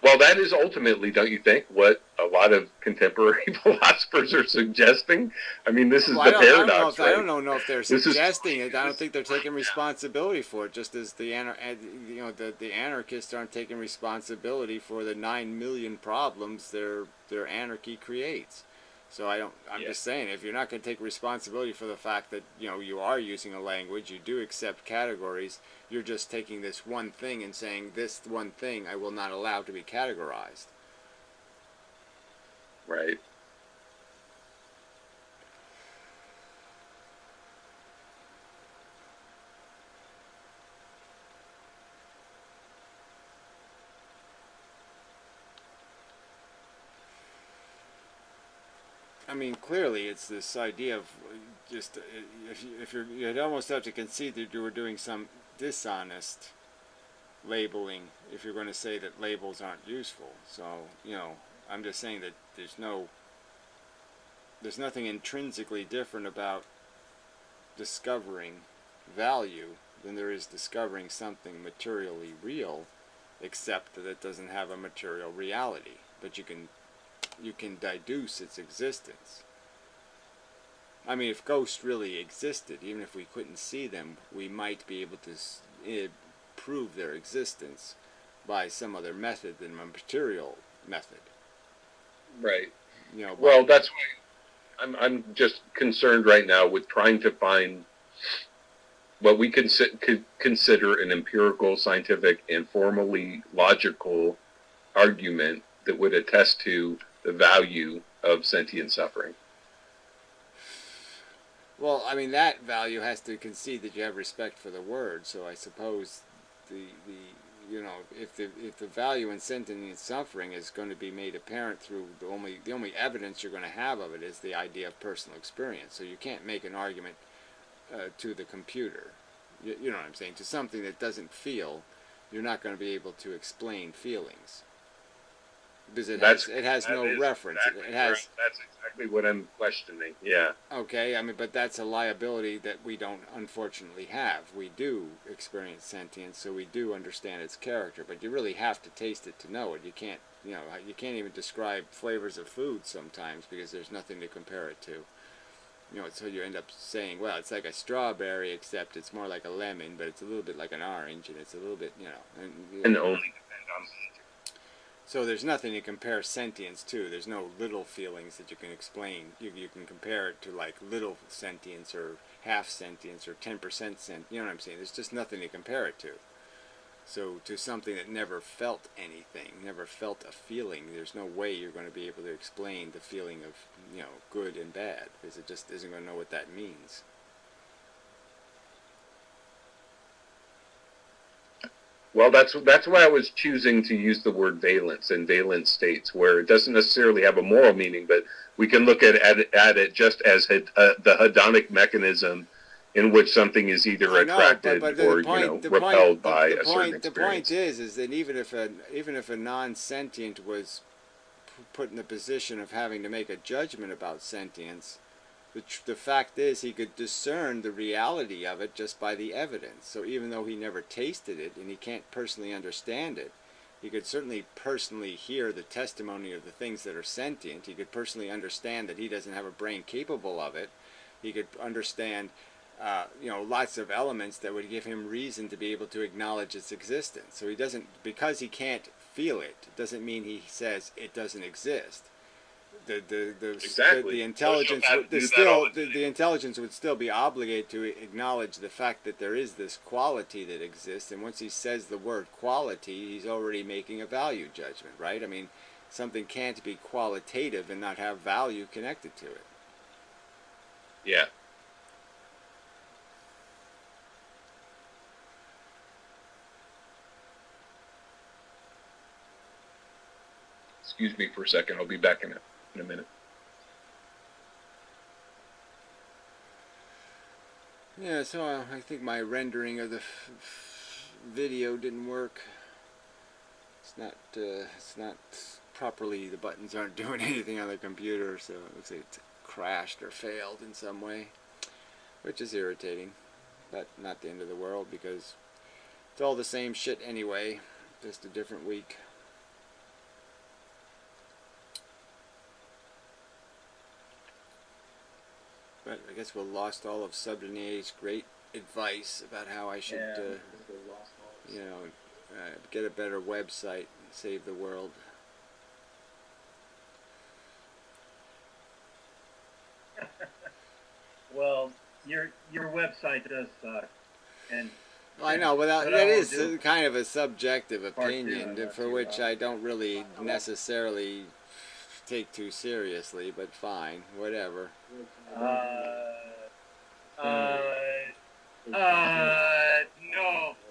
Well, that is ultimately, don't you think, what a lot of contemporary philosophers are suggesting? I mean, this is the paradox, right? I don't know if they're suggesting it. I don't think they're taking responsibility for it, just as the anarchists aren't taking responsibility for the 9 million problems their anarchy creates. So I'm just saying, if you're not going to take responsibility for the fact that, you are using a language, you do accept categories, you're just taking this one thing and saying, this one thing I will not allow to be categorized. Right. I mean, clearly it's this idea of just if you'd almost have to concede that you were doing some dishonest labeling if you're going to say that labels aren't useful. So, I'm just saying that there's nothing intrinsically different about discovering value than there is discovering something materially real, except that it doesn't have a material reality. But you can deduce its existence. I mean, if ghosts really existed, even if we couldn't see them, we might be able to prove their existence by some other method than a material method. Right. Well, that's why I'm just concerned right now with trying to find what we could consider an empirical, scientific, and formally logical argument that would attest to the value of sentient suffering. Well, I mean, that value has to concede that you have respect for the word. So I suppose if the value in sentient suffering is going to be made apparent through the only evidence you're going to have of it is the idea of personal experience. So you can't make an argument to the computer. You know what I'm saying? To something that doesn't feel, you're not going to be able to explain feelings. Because it has no reference. Exactly that's exactly what I'm questioning. Yeah. Okay, I mean, but that's a liability that we don't unfortunately have. We do experience sentience, so we do understand its character. But you really have to taste it to know it. You can't even describe flavors of food sometimes because there's nothing to compare it to. So you end up saying, well, it's like a strawberry, except it's more like a lemon, but it's a little bit like an orange, and it's a little bit, And only depend on. So there's nothing to compare sentience to. There's no little feelings that you can explain. You can compare it to like little sentience or half sentience or 10% sent. You know what I'm saying? There's just nothing to compare it to. So to something that never felt anything, never felt a feeling, there's no way you're going to be able to explain the feeling of, good and bad, because it just isn't going to know what that means. Well, that's why I was choosing to use the word valence and valence states, where it doesn't necessarily have a moral meaning, but we can look at it just as the hedonic mechanism in which something is either attracted or repelled by a certain experience. The point is that even if a non-sentient was put in the position of having to make a judgment about sentience, the fact is he could discern the reality of it just by the evidence. So even though he never tasted it and he can't personally understand it, he could certainly personally hear the testimony of the things that are sentient. He could personally understand that he doesn't have a brain capable of it. He could understand lots of elements that would give him reason to be able to acknowledge its existence. So he doesn't, because he can't feel it, doesn't mean he says it doesn't exist. The intelligence would still be obligated to acknowledge the fact that there is this quality that exists, and once he says the word quality, he's already making a value judgment, right? I mean, something can't be qualitative and not have value connected to it. Yeah. Excuse me for a second. I'll be back in a minute. Yeah, so I think my rendering of the video didn't work. It's not properly, the buttons aren't doing anything on the computer, so it looks like it's crashed or failed in some way, which is irritating, but not the end of the world because it's all the same shit anyway, just a different week. But I guess we'll lost all of Subdene's great advice about how I should, get a better website and save the world. Well, your website does suck, and well, I know, but that is kind of a subjective opinion for which I don't really necessarily take too seriously, but fine, whatever. No,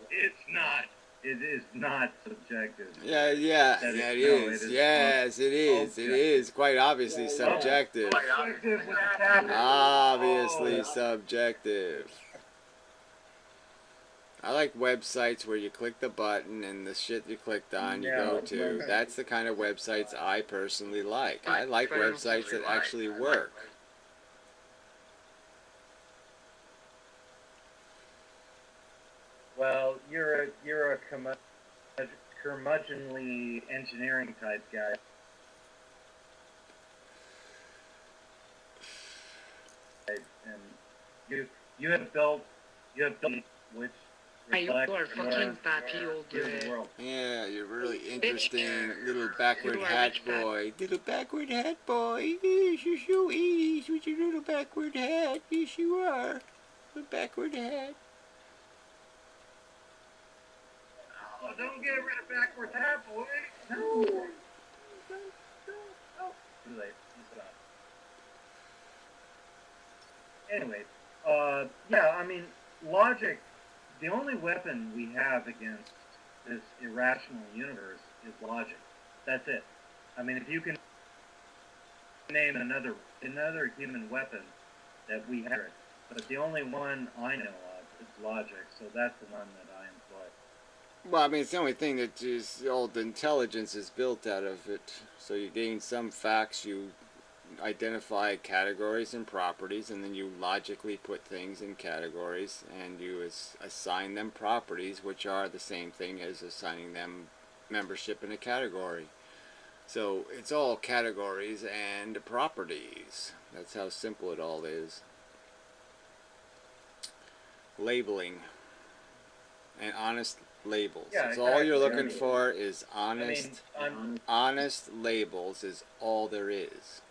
it's not. it is not subjective. Yeah, it is. Yes, it is. It objective. is quite obviously subjective. Subjective with a capital. Obviously subjective. I like websites where you click the button and the shit you clicked on you go to. That's the kind of websites I personally like. I like websites that actually work. Well, you're a curmudgeonly engineering type guy. And you have built which You reflect are fucking pappy old the world. Yeah, you're really interesting, little backward hat boy. Little backward hat boy. Yes, you're so 80s with your little backward hat. Yes, you are. Little backward hat. Oh, don't get rid of backward hat, boy. No. Don't. Oh, too late. He's gone. Anyway, yeah, I mean, logic, the only weapon we have against this irrational universe is logic. That's it. I mean, if you can name another human weapon that we have, but the only one I know of is logic, so that's the one that I employ. Well, I mean, it's the only thing that is, all the intelligence is built out of it. So you gain some facts, you identify categories and properties, and then you logically put things in categories, and you assign them properties, which are the same thing as assigning them membership in a category. So it's all categories and properties. That's how simple it all is. Labeling and honest labels. Yeah, That's all you're exactly. looking for is honest. Honest labels is all there is.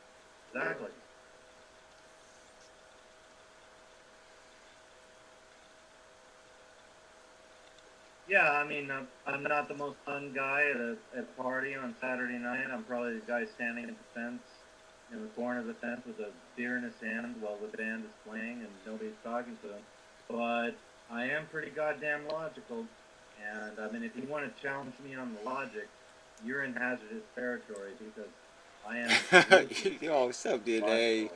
Exactly. Yeah, I mean, I'm not the most fun guy at a party on Saturday night. I'm probably the guy standing at the fence, in the corner of the fence with a beer in his hand while the band is playing and nobody's talking to him. But I am pretty goddamn logical, and I mean, if you want to challenge me on the logic, you're in hazardous territory because I am. Oh, sub DNA.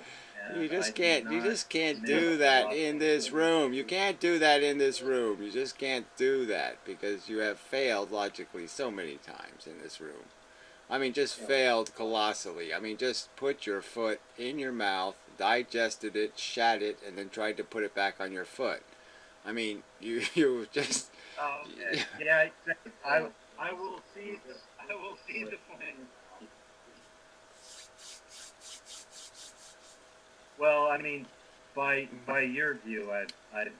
And You just I do can't. You not just can't miss do that logic. in this room. You can't do that in this room. You just can't do that because you have failed logically so many times in this room. I mean, just failed colossally. I mean, just put your foot in your mouth, digested it, shat it, and then tried to put it back on your foot. I mean, you just. Oh, okay. Yeah, exactly. I will see the point. Well, I mean, by your view, I've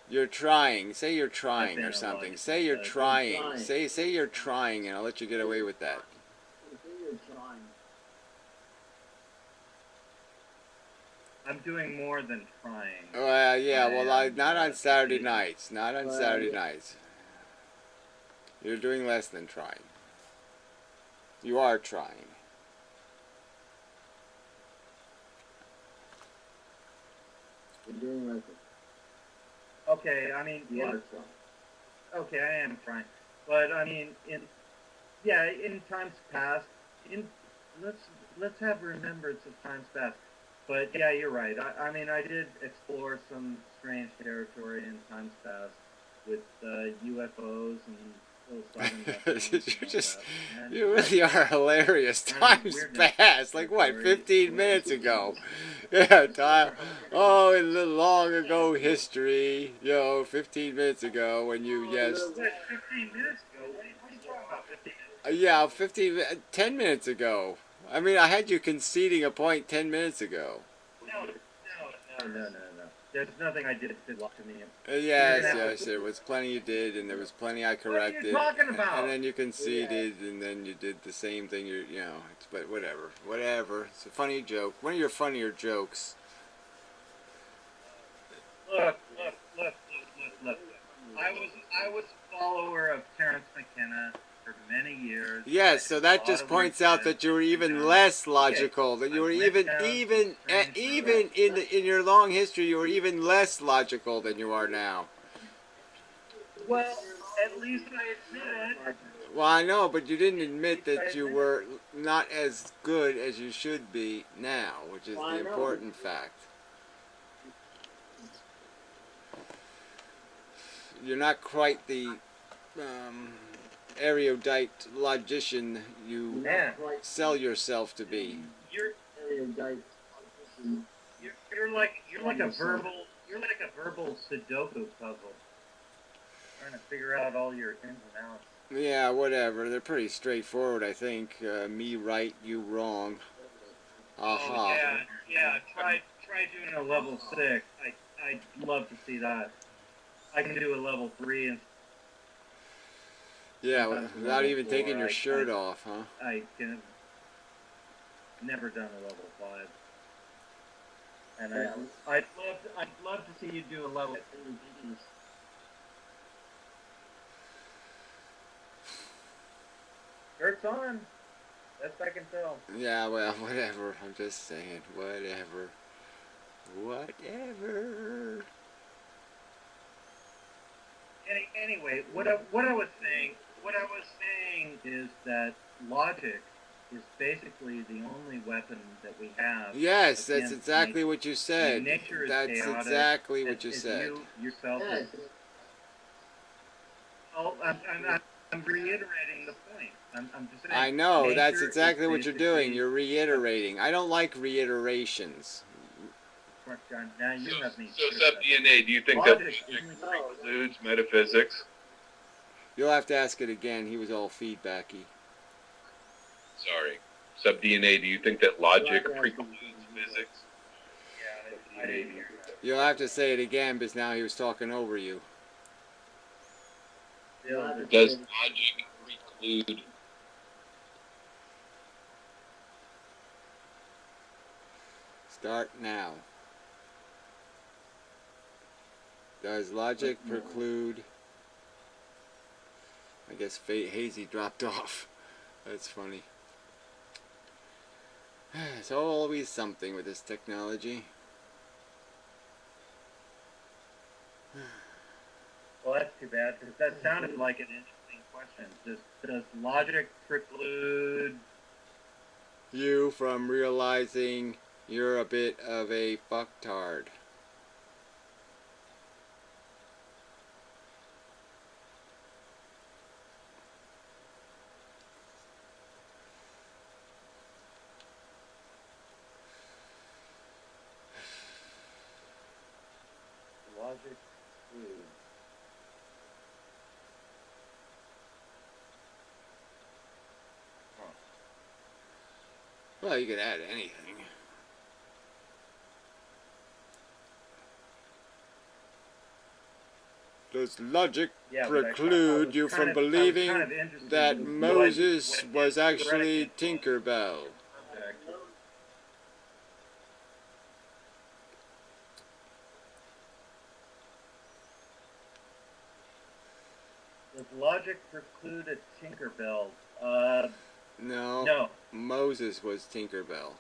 You're trying. Say you're trying been or a something. lot. Say you're I've been trying. trying. Say you're trying, and I'll let you get away with that. I'm doing more than trying. Well, yeah. Well, I am, not on Saturday succeeding. nights. Not on Saturday nights. You're doing less than trying. You are trying. Okay, I mean, okay, I am trying, but I mean, in times past, let's have remembrance of times past. But yeah, you're right. I mean, I did explore some strange territory in times past with UFOs and You're just, you really are hilarious. Times past, like what, 15 minutes ago? Yeah, time. Oh, in the long ago history, 15 minutes ago when you, yes. 15 minutes ago? What are you talking about, 15 minutes? Yeah, 10 minutes ago. I mean, I had you conceding a point 10 minutes ago. No. There's nothing I did to me. Yes, there was plenty you did, and there was plenty I corrected. What are you talking about? And then you conceded, and then you did the same thing. But whatever. It's a funny joke. One of your funnier jokes. Look. I was a follower of Terrence McKenna for many years. Yes, so that just points out that you were even less logical. That you were even in your long history, you were even less logical than you are now. Well, At least I admit it. Well, I know, but you didn't admit that you were not as good as you should be now, which is the important fact. You're not quite the erudite logician you Man, sell yourself to be. you're like a verbal Sudoku puzzle, trying to figure out all your ins and outs. Yeah, whatever. They're pretty straightforward, I think. Me right, you wrong. Aha. Oh, yeah. Try doing a level 6. I'd love to see that. I can do a level 3 and Yeah, without even taking your shirt off, huh? I can never done a level 5. And I'd love to see you do a level. Shirt's on. Best I can tell. Yeah, well, whatever. I'm just saying, whatever. Whatever. Anyway, what I was saying is that logic is basically the only weapon that we have. Yes, that's exactly what you said. Nature is That's chaotic, exactly what you said. You yourself. Oh, I'm reiterating the point. I'm just saying. I know, that's nature exactly is what you're doing. basically- You're reiterating. I don't like reiterations. John, now you have me. So sub-DNA, do you think Logic that isn't- precludes metaphysics? You'll have to ask it again. He was all feedbacky. Sorry. Sub-DNA, do you think that logic precludes physics? Yeah, I didn't hear that. You'll have to say it again because now he was talking over you. Does logic preclude? Start now. Does logic preclude? I guess Hazy dropped off. That's funny. It's always something with this technology. Well, that's too bad because that sounded like an interesting question. Does logic preclude? You from realizing you're a bit of a fucktard. Logic preclude. Well, you could add anything. Does logic Yeah, but I preclude you was from kind of- I was believing kind of interested that in Moses what was his actually predicament Tinkerbell? was. Does logic preclude a Tinkerbell? No. No. Moses was Tinkerbell.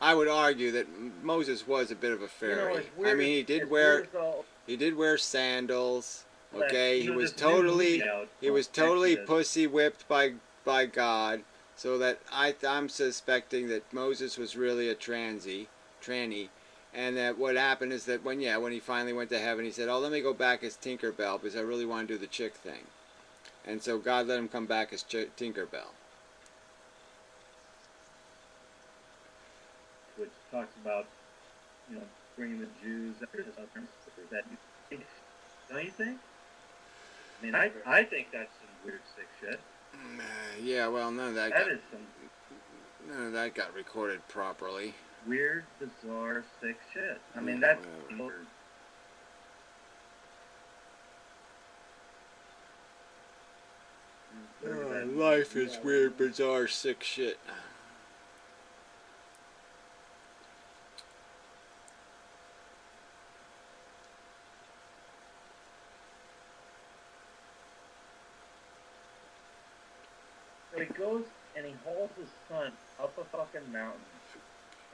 I would argue that Moses was a bit of a fairy. it's weird I mean, he as- did as wear weird as all- sandals. But, Okay, you know, he was this new movie totally out he was called totally Exodus. pussy whipped by God. So that I'm suspecting that Moses was really a tranny, and that what happened is that when he finally went to heaven, he said, "Oh, let me go back as Tinkerbell because I really want to do the chick thing," and so God let him come back as Tinkerbell. Which talks about, bringing the Jews. Is that don't you think? I mean, I think that's some weird sick shit. Yeah, well, none of that got recorded properly. Weird, bizarre, sick shit. I mean, that's weird. Life is weird, bizarre, sick shit. So he goes and he holds his son up a fucking mountain,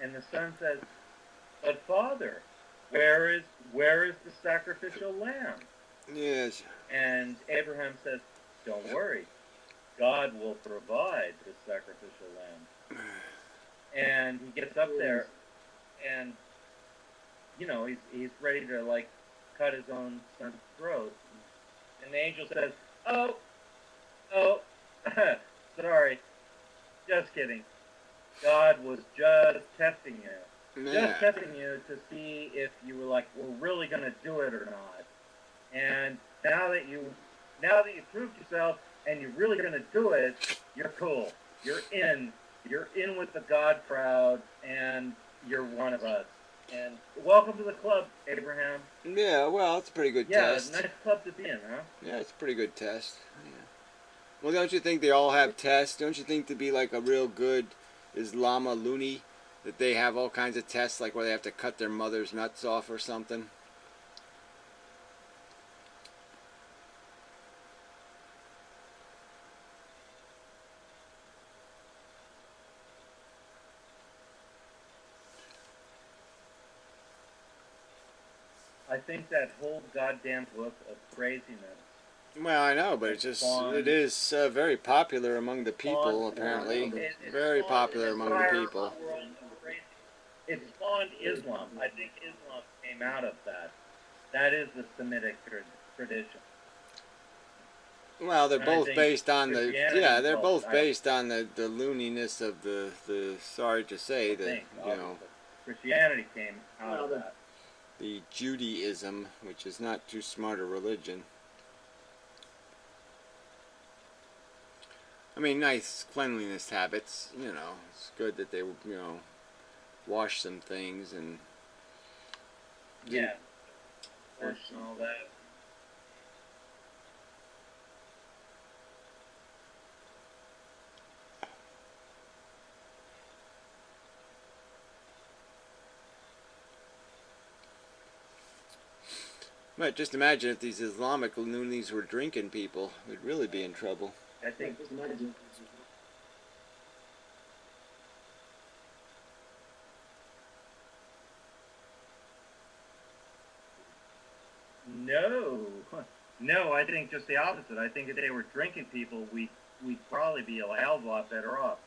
and the son says, "But father, where is the sacrificial lamb?" Yes. And Abraham says, "Don't worry, God will provide the sacrificial lamb." And he gets up there, and he's ready to like cut his own son's throat, and the angel says, "Oh, sorry, just kidding. God was just testing you, Yeah. just testing you to see if you were really gonna do it or not. And now that you proved yourself and you're really gonna do it, you're cool. You're in with the God crowd, and you're one of us. And welcome to the club, Abraham." Yeah, well, it's a pretty good Yeah, test. nice club to be in, huh? Yeah, it's a pretty good test. Yeah. Well, don't you think they all have tests? Don't you think to be like a real good Islama loony that they have all kinds of tests, like where they have to cut their mother's nuts off or something? I think that whole goddamn book of craziness. Well, I know, but it is very popular among the people, apparently. Very popular among the people. It spawned Islam. I think Islam came out of that. That is the Semitic tradition. Well, they're both based on the they're both I- based on the looniness of the sorry to say that Christianity came out of that. the Judaism, which is not too smart a religion. I mean, nice cleanliness habits. It's good that they wash some things and Yeah. And all that. But just imagine if these Islamic loonies were drinking people, we'd really be in trouble. I think No, I think just the opposite. I think if they were drinking people, we'd probably be a hell of a lot better off.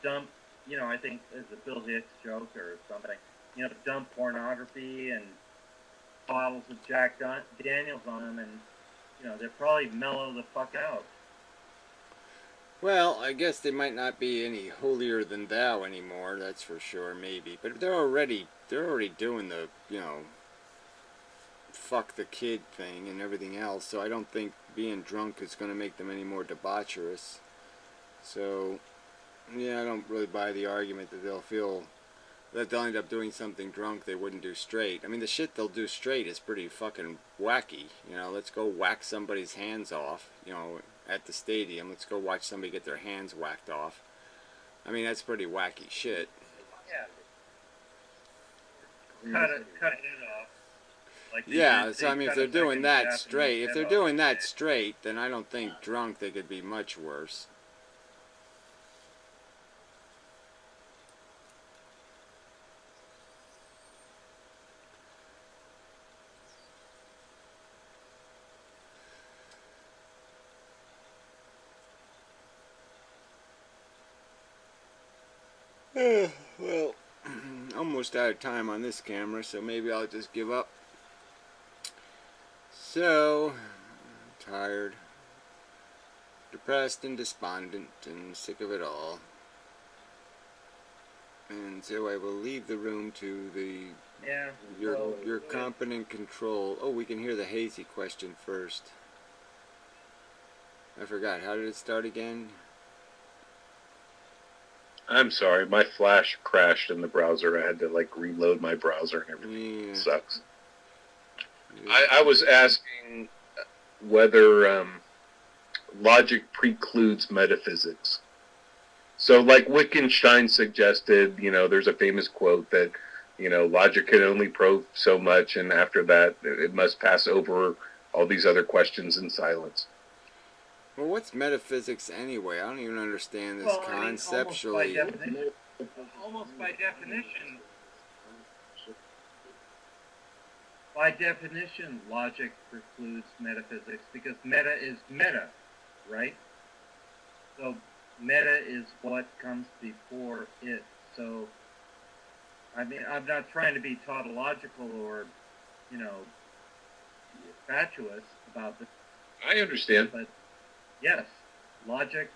Dump, I think it's a Bill Hicks joke or something. Dump pornography and bottles of Jack Daniels on them, and they're probably mellow the fuck out. Well, I guess they might not be any holier than thou anymore. That's for sure, maybe. But they're already doing the fuck the kid thing and everything else. So I don't think being drunk is going to make them any more debaucherous. So yeah, I don't really buy the argument that they'll end up doing something drunk they wouldn't do straight. I mean, the shit they'll do straight is pretty fucking wacky. Let's go whack somebody's hands off, at the stadium. Let's go watch somebody get their hands whacked off. I mean, that's pretty wacky shit. Yeah. Cut it off. Yeah, so I mean, if they're doing that straight, then I don't think drunk they could be much worse. Well, almost out of time on this camera, so maybe I'll just give up. So, I'm tired, depressed and despondent and sick of it all. And so I will leave the room to your competent control. Oh, we can hear the hazy question first. I forgot. How did it start again? I'm sorry, my Flash crashed in the browser. I had to reload my browser and everything. Yeah. It sucks. Yeah. I was asking whether logic precludes metaphysics. So, like Wittgenstein suggested, there's a famous quote that, logic can only probe so much, and after that, it must pass over all these other questions in silence. Well, what's metaphysics anyway? I don't even understand this Well, I mean, conceptually. almost by definition, logic precludes metaphysics because meta is meta, right? So meta is what comes before it. So, I mean, I'm not trying to be tautological or, you know, fatuous about this, I understand. but yes, logic.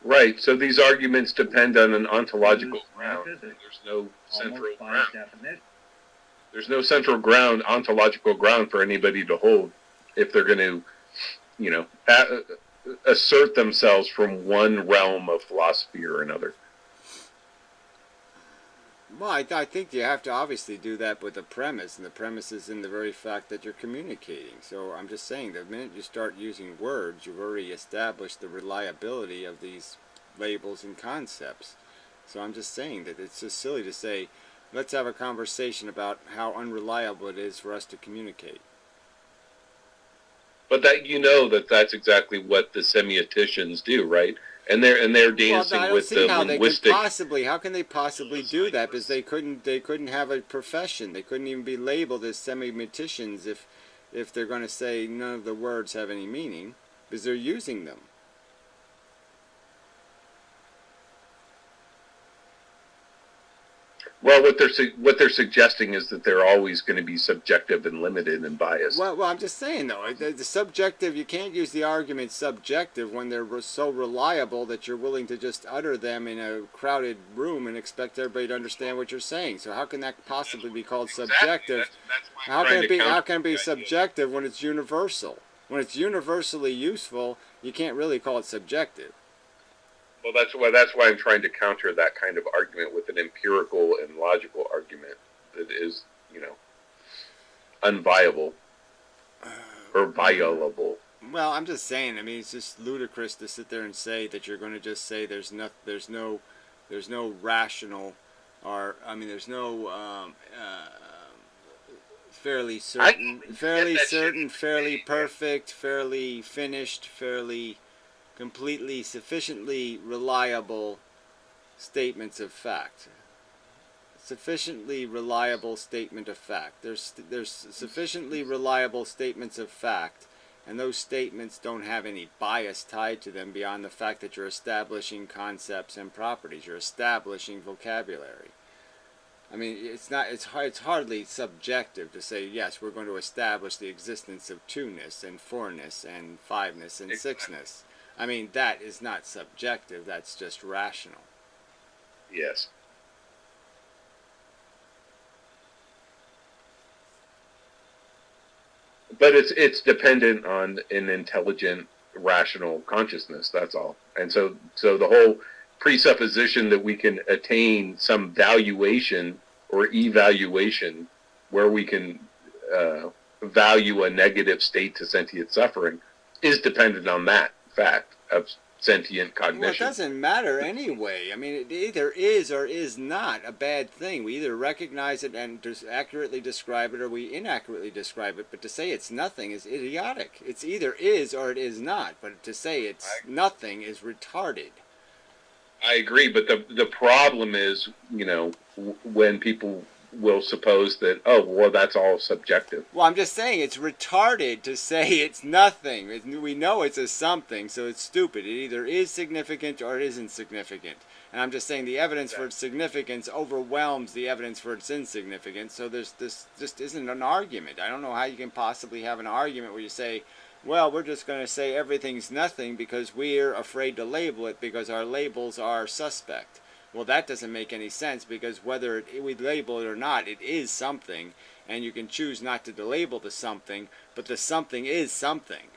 Right. So these arguments depend on an ontological ground. Metaphysics. There's no central Almost by ground. definition. There's no central ground, ontological ground for anybody to hold if they're going to, you know, assert themselves from one realm of philosophy or another. Well, I think you have to obviously do that with a premise, and the premise is in the very fact that you're communicating. So I'm just saying, the minute you start using words, you've already established the reliability of these labels and concepts. So I'm just saying that it's just silly to say, let's have a conversation about how unreliable it is for us to communicate. But that, you know, that's exactly what the semioticians do, right? And they're dancing well, I don't with see the how linguistic. They could possibly. How can they possibly do that? Because they couldn't have a profession. They couldn't even be labeled as semioticians if they're going to say none of the words have any meaning, because they're using them. Well, what they're suggesting is that they're always going to be subjective and limited and biased. Well, I'm just saying though, the subjective. You can't use the argument subjective when they're so reliable that you're willing to just utter them in a crowded room and expect everybody to understand what you're saying. So how can that possibly be called subjective? That's why How can it be subjective when it's universal? When it's universally useful, you can't really call it subjective. Well, that's why I'm trying to counter that kind of argument with an empirical and logical argument that is, you know, unviable or violable. Well, I'm just saying. I mean, it's just ludicrous to sit there and say that you're going to just say there's no rational, or I mean, there's no fairly certain, fairly perfect, fairly finished, fairly completely sufficiently reliable statements of fact. Sufficiently reliable statement of fact. There's sufficiently reliable statements of fact, and those statements don't have any bias tied to them beyond the fact that you're establishing concepts and properties. You're establishing vocabulary. I mean, it's hardly subjective to say, yes, we're going to establish the existence of two-ness and four-ness and five-ness and six-ness. I mean, that is not subjective, that's just rational. Yes. But it's dependent on an intelligent, rational consciousness, that's all. And so the whole presupposition that we can attain some valuation or evaluation where we can value a negative state to sentient suffering is dependent on that fact of sentient cognition. Well, it doesn't matter anyway. I mean, it either is or is not a bad thing. We either recognize it and accurately describe it, or we inaccurately describe it. But to say it's nothing is idiotic. It's either is or it is not. But to say it's nothing is retarded. I agree, but the problem is, you know, when people will suppose that, oh, well, that's all subjective. Well, I'm just saying it's retarded to say it's nothing. We know it's a something, so it's stupid. It either is significant or it isn't significant. And I'm just saying the evidence for its significance overwhelms the evidence for its insignificance, so this just isn't an argument. I don't know how you can possibly have an argument where you say, well, we're just going to say everything's nothing because we're afraid to label it because our labels are suspect. Well, that doesn't make any sense, because whether we label it or not, it is something, and you can choose not to label the something, but the something is something.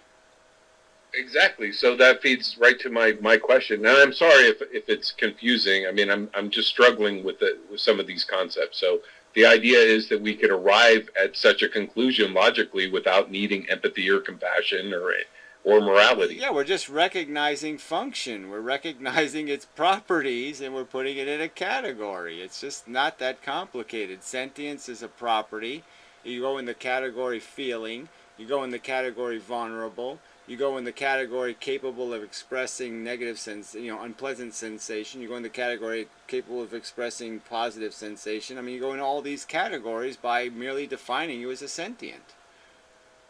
Exactly. So that feeds right to my question. Now, I'm sorry if it's confusing. I mean, I'm just struggling with some of these concepts. So the idea is that we could arrive at such a conclusion logically without needing empathy or compassion or morality. Yeah, we're just recognizing function. We're recognizing its properties, and we're putting it in a category. It's just not that complicated. Sentience is a property. You go in the category feeling. You go in the category vulnerable. You go in the category capable of expressing unpleasant sensation. You go in the category capable of expressing positive sensation. I mean, you go in all these categories by merely defining you as a sentient.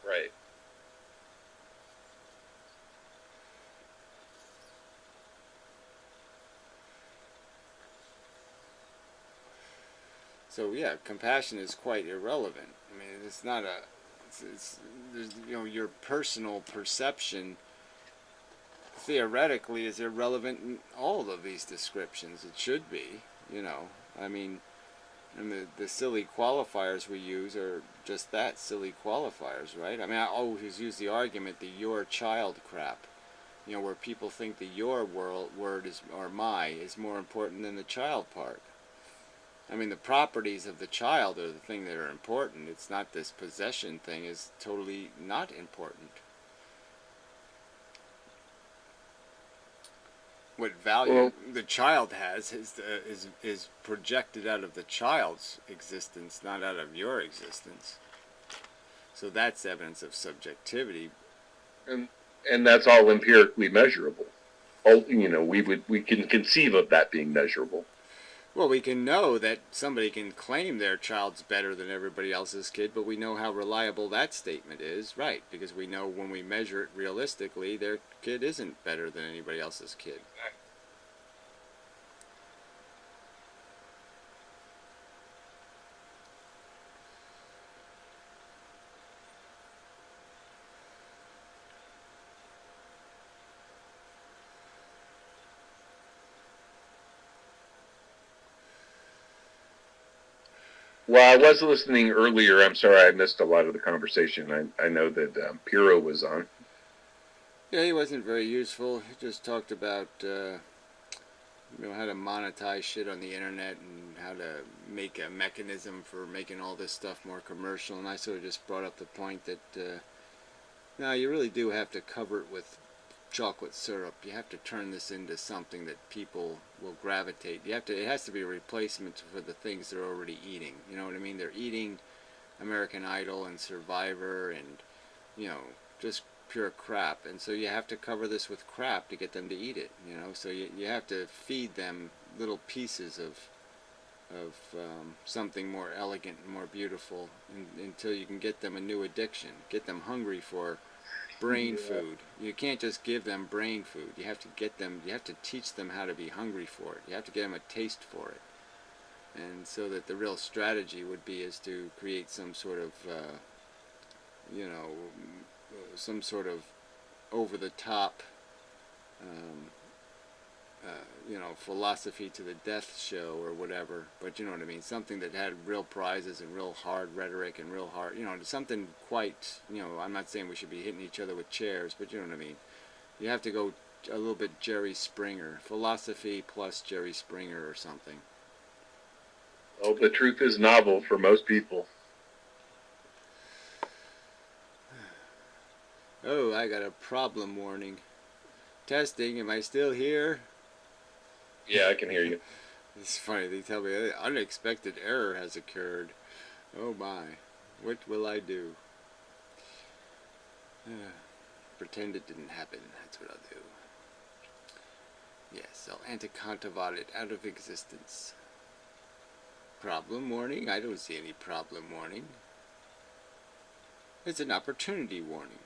Right. So yeah, compassion is quite irrelevant. I mean, it's not a. There's, your personal perception theoretically is irrelevant in all of these descriptions. It should be, I mean, and the silly qualifiers we use are just that, silly qualifiers, right? I mean, I always use the argument, the your child crap, where people think the your word is, or my, is more important than the child part. I mean, the properties of the child are the thing that are important. It's not this possession thing is totally not important. What value the child has is projected out of the child's existence, not out of your existence. So that's evidence of subjectivity. And that's all empirically measurable. We can conceive of that being measurable. Well, we can know that somebody can claim their child's better than everybody else's kid, but we know how reliable that statement is, right? Because we know when we measure it realistically, their kid isn't better than anybody else's kid. Well, I was listening earlier. I'm sorry I missed a lot of the conversation. I know that Piro was on. Yeah, he wasn't very useful. He just talked about how to monetize shit on the internet and how to make a mechanism for making all this stuff more commercial. And I sort of just brought up the point that no, you really do have to cover it with chocolate syrup. You have to turn this into something that people will gravitate. It has to be a replacement for the things they're already eating. You know what I mean? They're eating American Idol and Survivor and, just pure crap. And so you have to cover this with crap to get them to eat it, So you have to feed them little pieces of something more elegant and more beautiful until you can get them a new addiction. Get them hungry for brain food. You can't just give them brain food. You have to teach them how to be hungry for it. You have to get them a taste for it. And so that the real strategy would be is to create some sort of, some sort of over-the-top, philosophy to the death show or whatever, but you know what I mean, something that had real prizes and real hard rhetoric and real hard, something quite, I'm not saying we should be hitting each other with chairs, but you know what I mean. You have to go a little bit Jerry Springer, philosophy plus Jerry Springer or something. Well, the truth is novel for most people. Oh, I got a problem warning. Testing, am I still here? Yeah, I can hear you. It's funny, they tell me unexpected error has occurred. Oh my, what will I do? Pretend it didn't happen, that's what I'll do. Yes, I'll anticontivate it out of existence. Problem warning? I don't see any problem warning. It's an opportunity warning.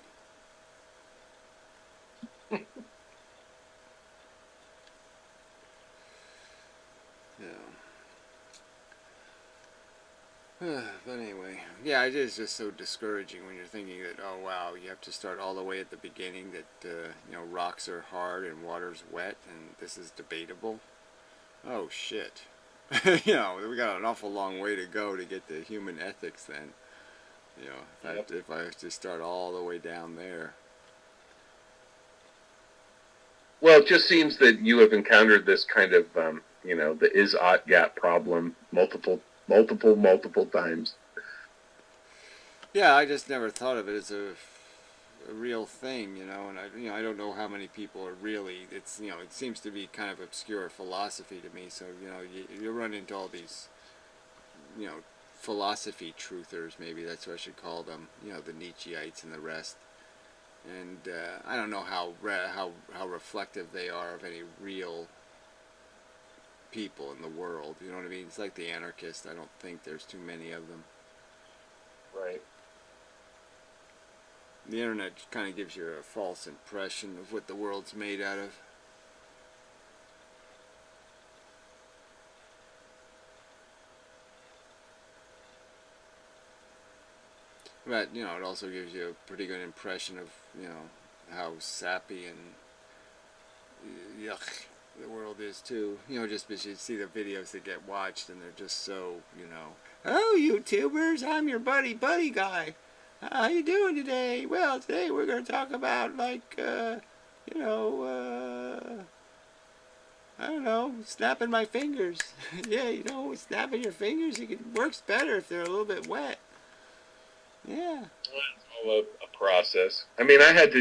But anyway, yeah, it is just so discouraging when you're thinking that, oh wow, you have to start all the way at the beginning, that rocks are hard and water's wet and this is debatable. Oh shit. We got an awful long way to go to get to human ethics then. If I have to start all the way down there. Well, it just seems that you have encountered this kind of, the is-ought gap problem multiple times. Yeah, I just never thought of it as a real thing, and I don't know how many people are really. It's it seems to be kind of obscure philosophy to me. So you run into all these, philosophy truthers. Maybe that's what I should call them. The Nietzscheites and the rest. And I don't know how reflective they are of any real people in the world. You know what I mean? It's like the anarchists. I don't think there's too many of them. Right. The internet kind of gives you a false impression of what the world's made out of. But, you know, it also gives you a pretty good impression of, you know, how sappy and yuck the world is too. You know, just because you see the videos that get watched and they're just so, you know, oh, YouTubers, I'm your buddy guy. How you doing today? Well, today we're going to talk about, like, you know, I don't know, snapping my fingers. Yeah, you know, snapping your fingers, it works better if they're a little bit wet. Yeah. It's all a process. I mean, I had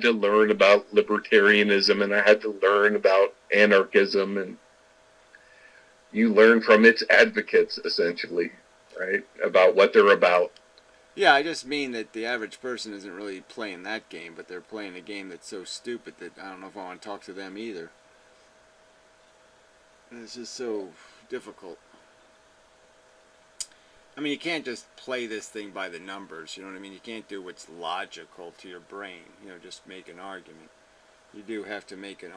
to learn about libertarianism, and I had to learn about anarchism, and you learn from its advocates, essentially, right, about what they're about. Yeah, I just mean that the average person isn't really playing that game, but they're playing a game that's so stupid that I don't know if I want to talk to them either. And it's just so difficult. I mean, you can't just play this thing by the numbers, you know what I mean? You can't do what's logical to your brain, you know, just make an argument. You do have to make an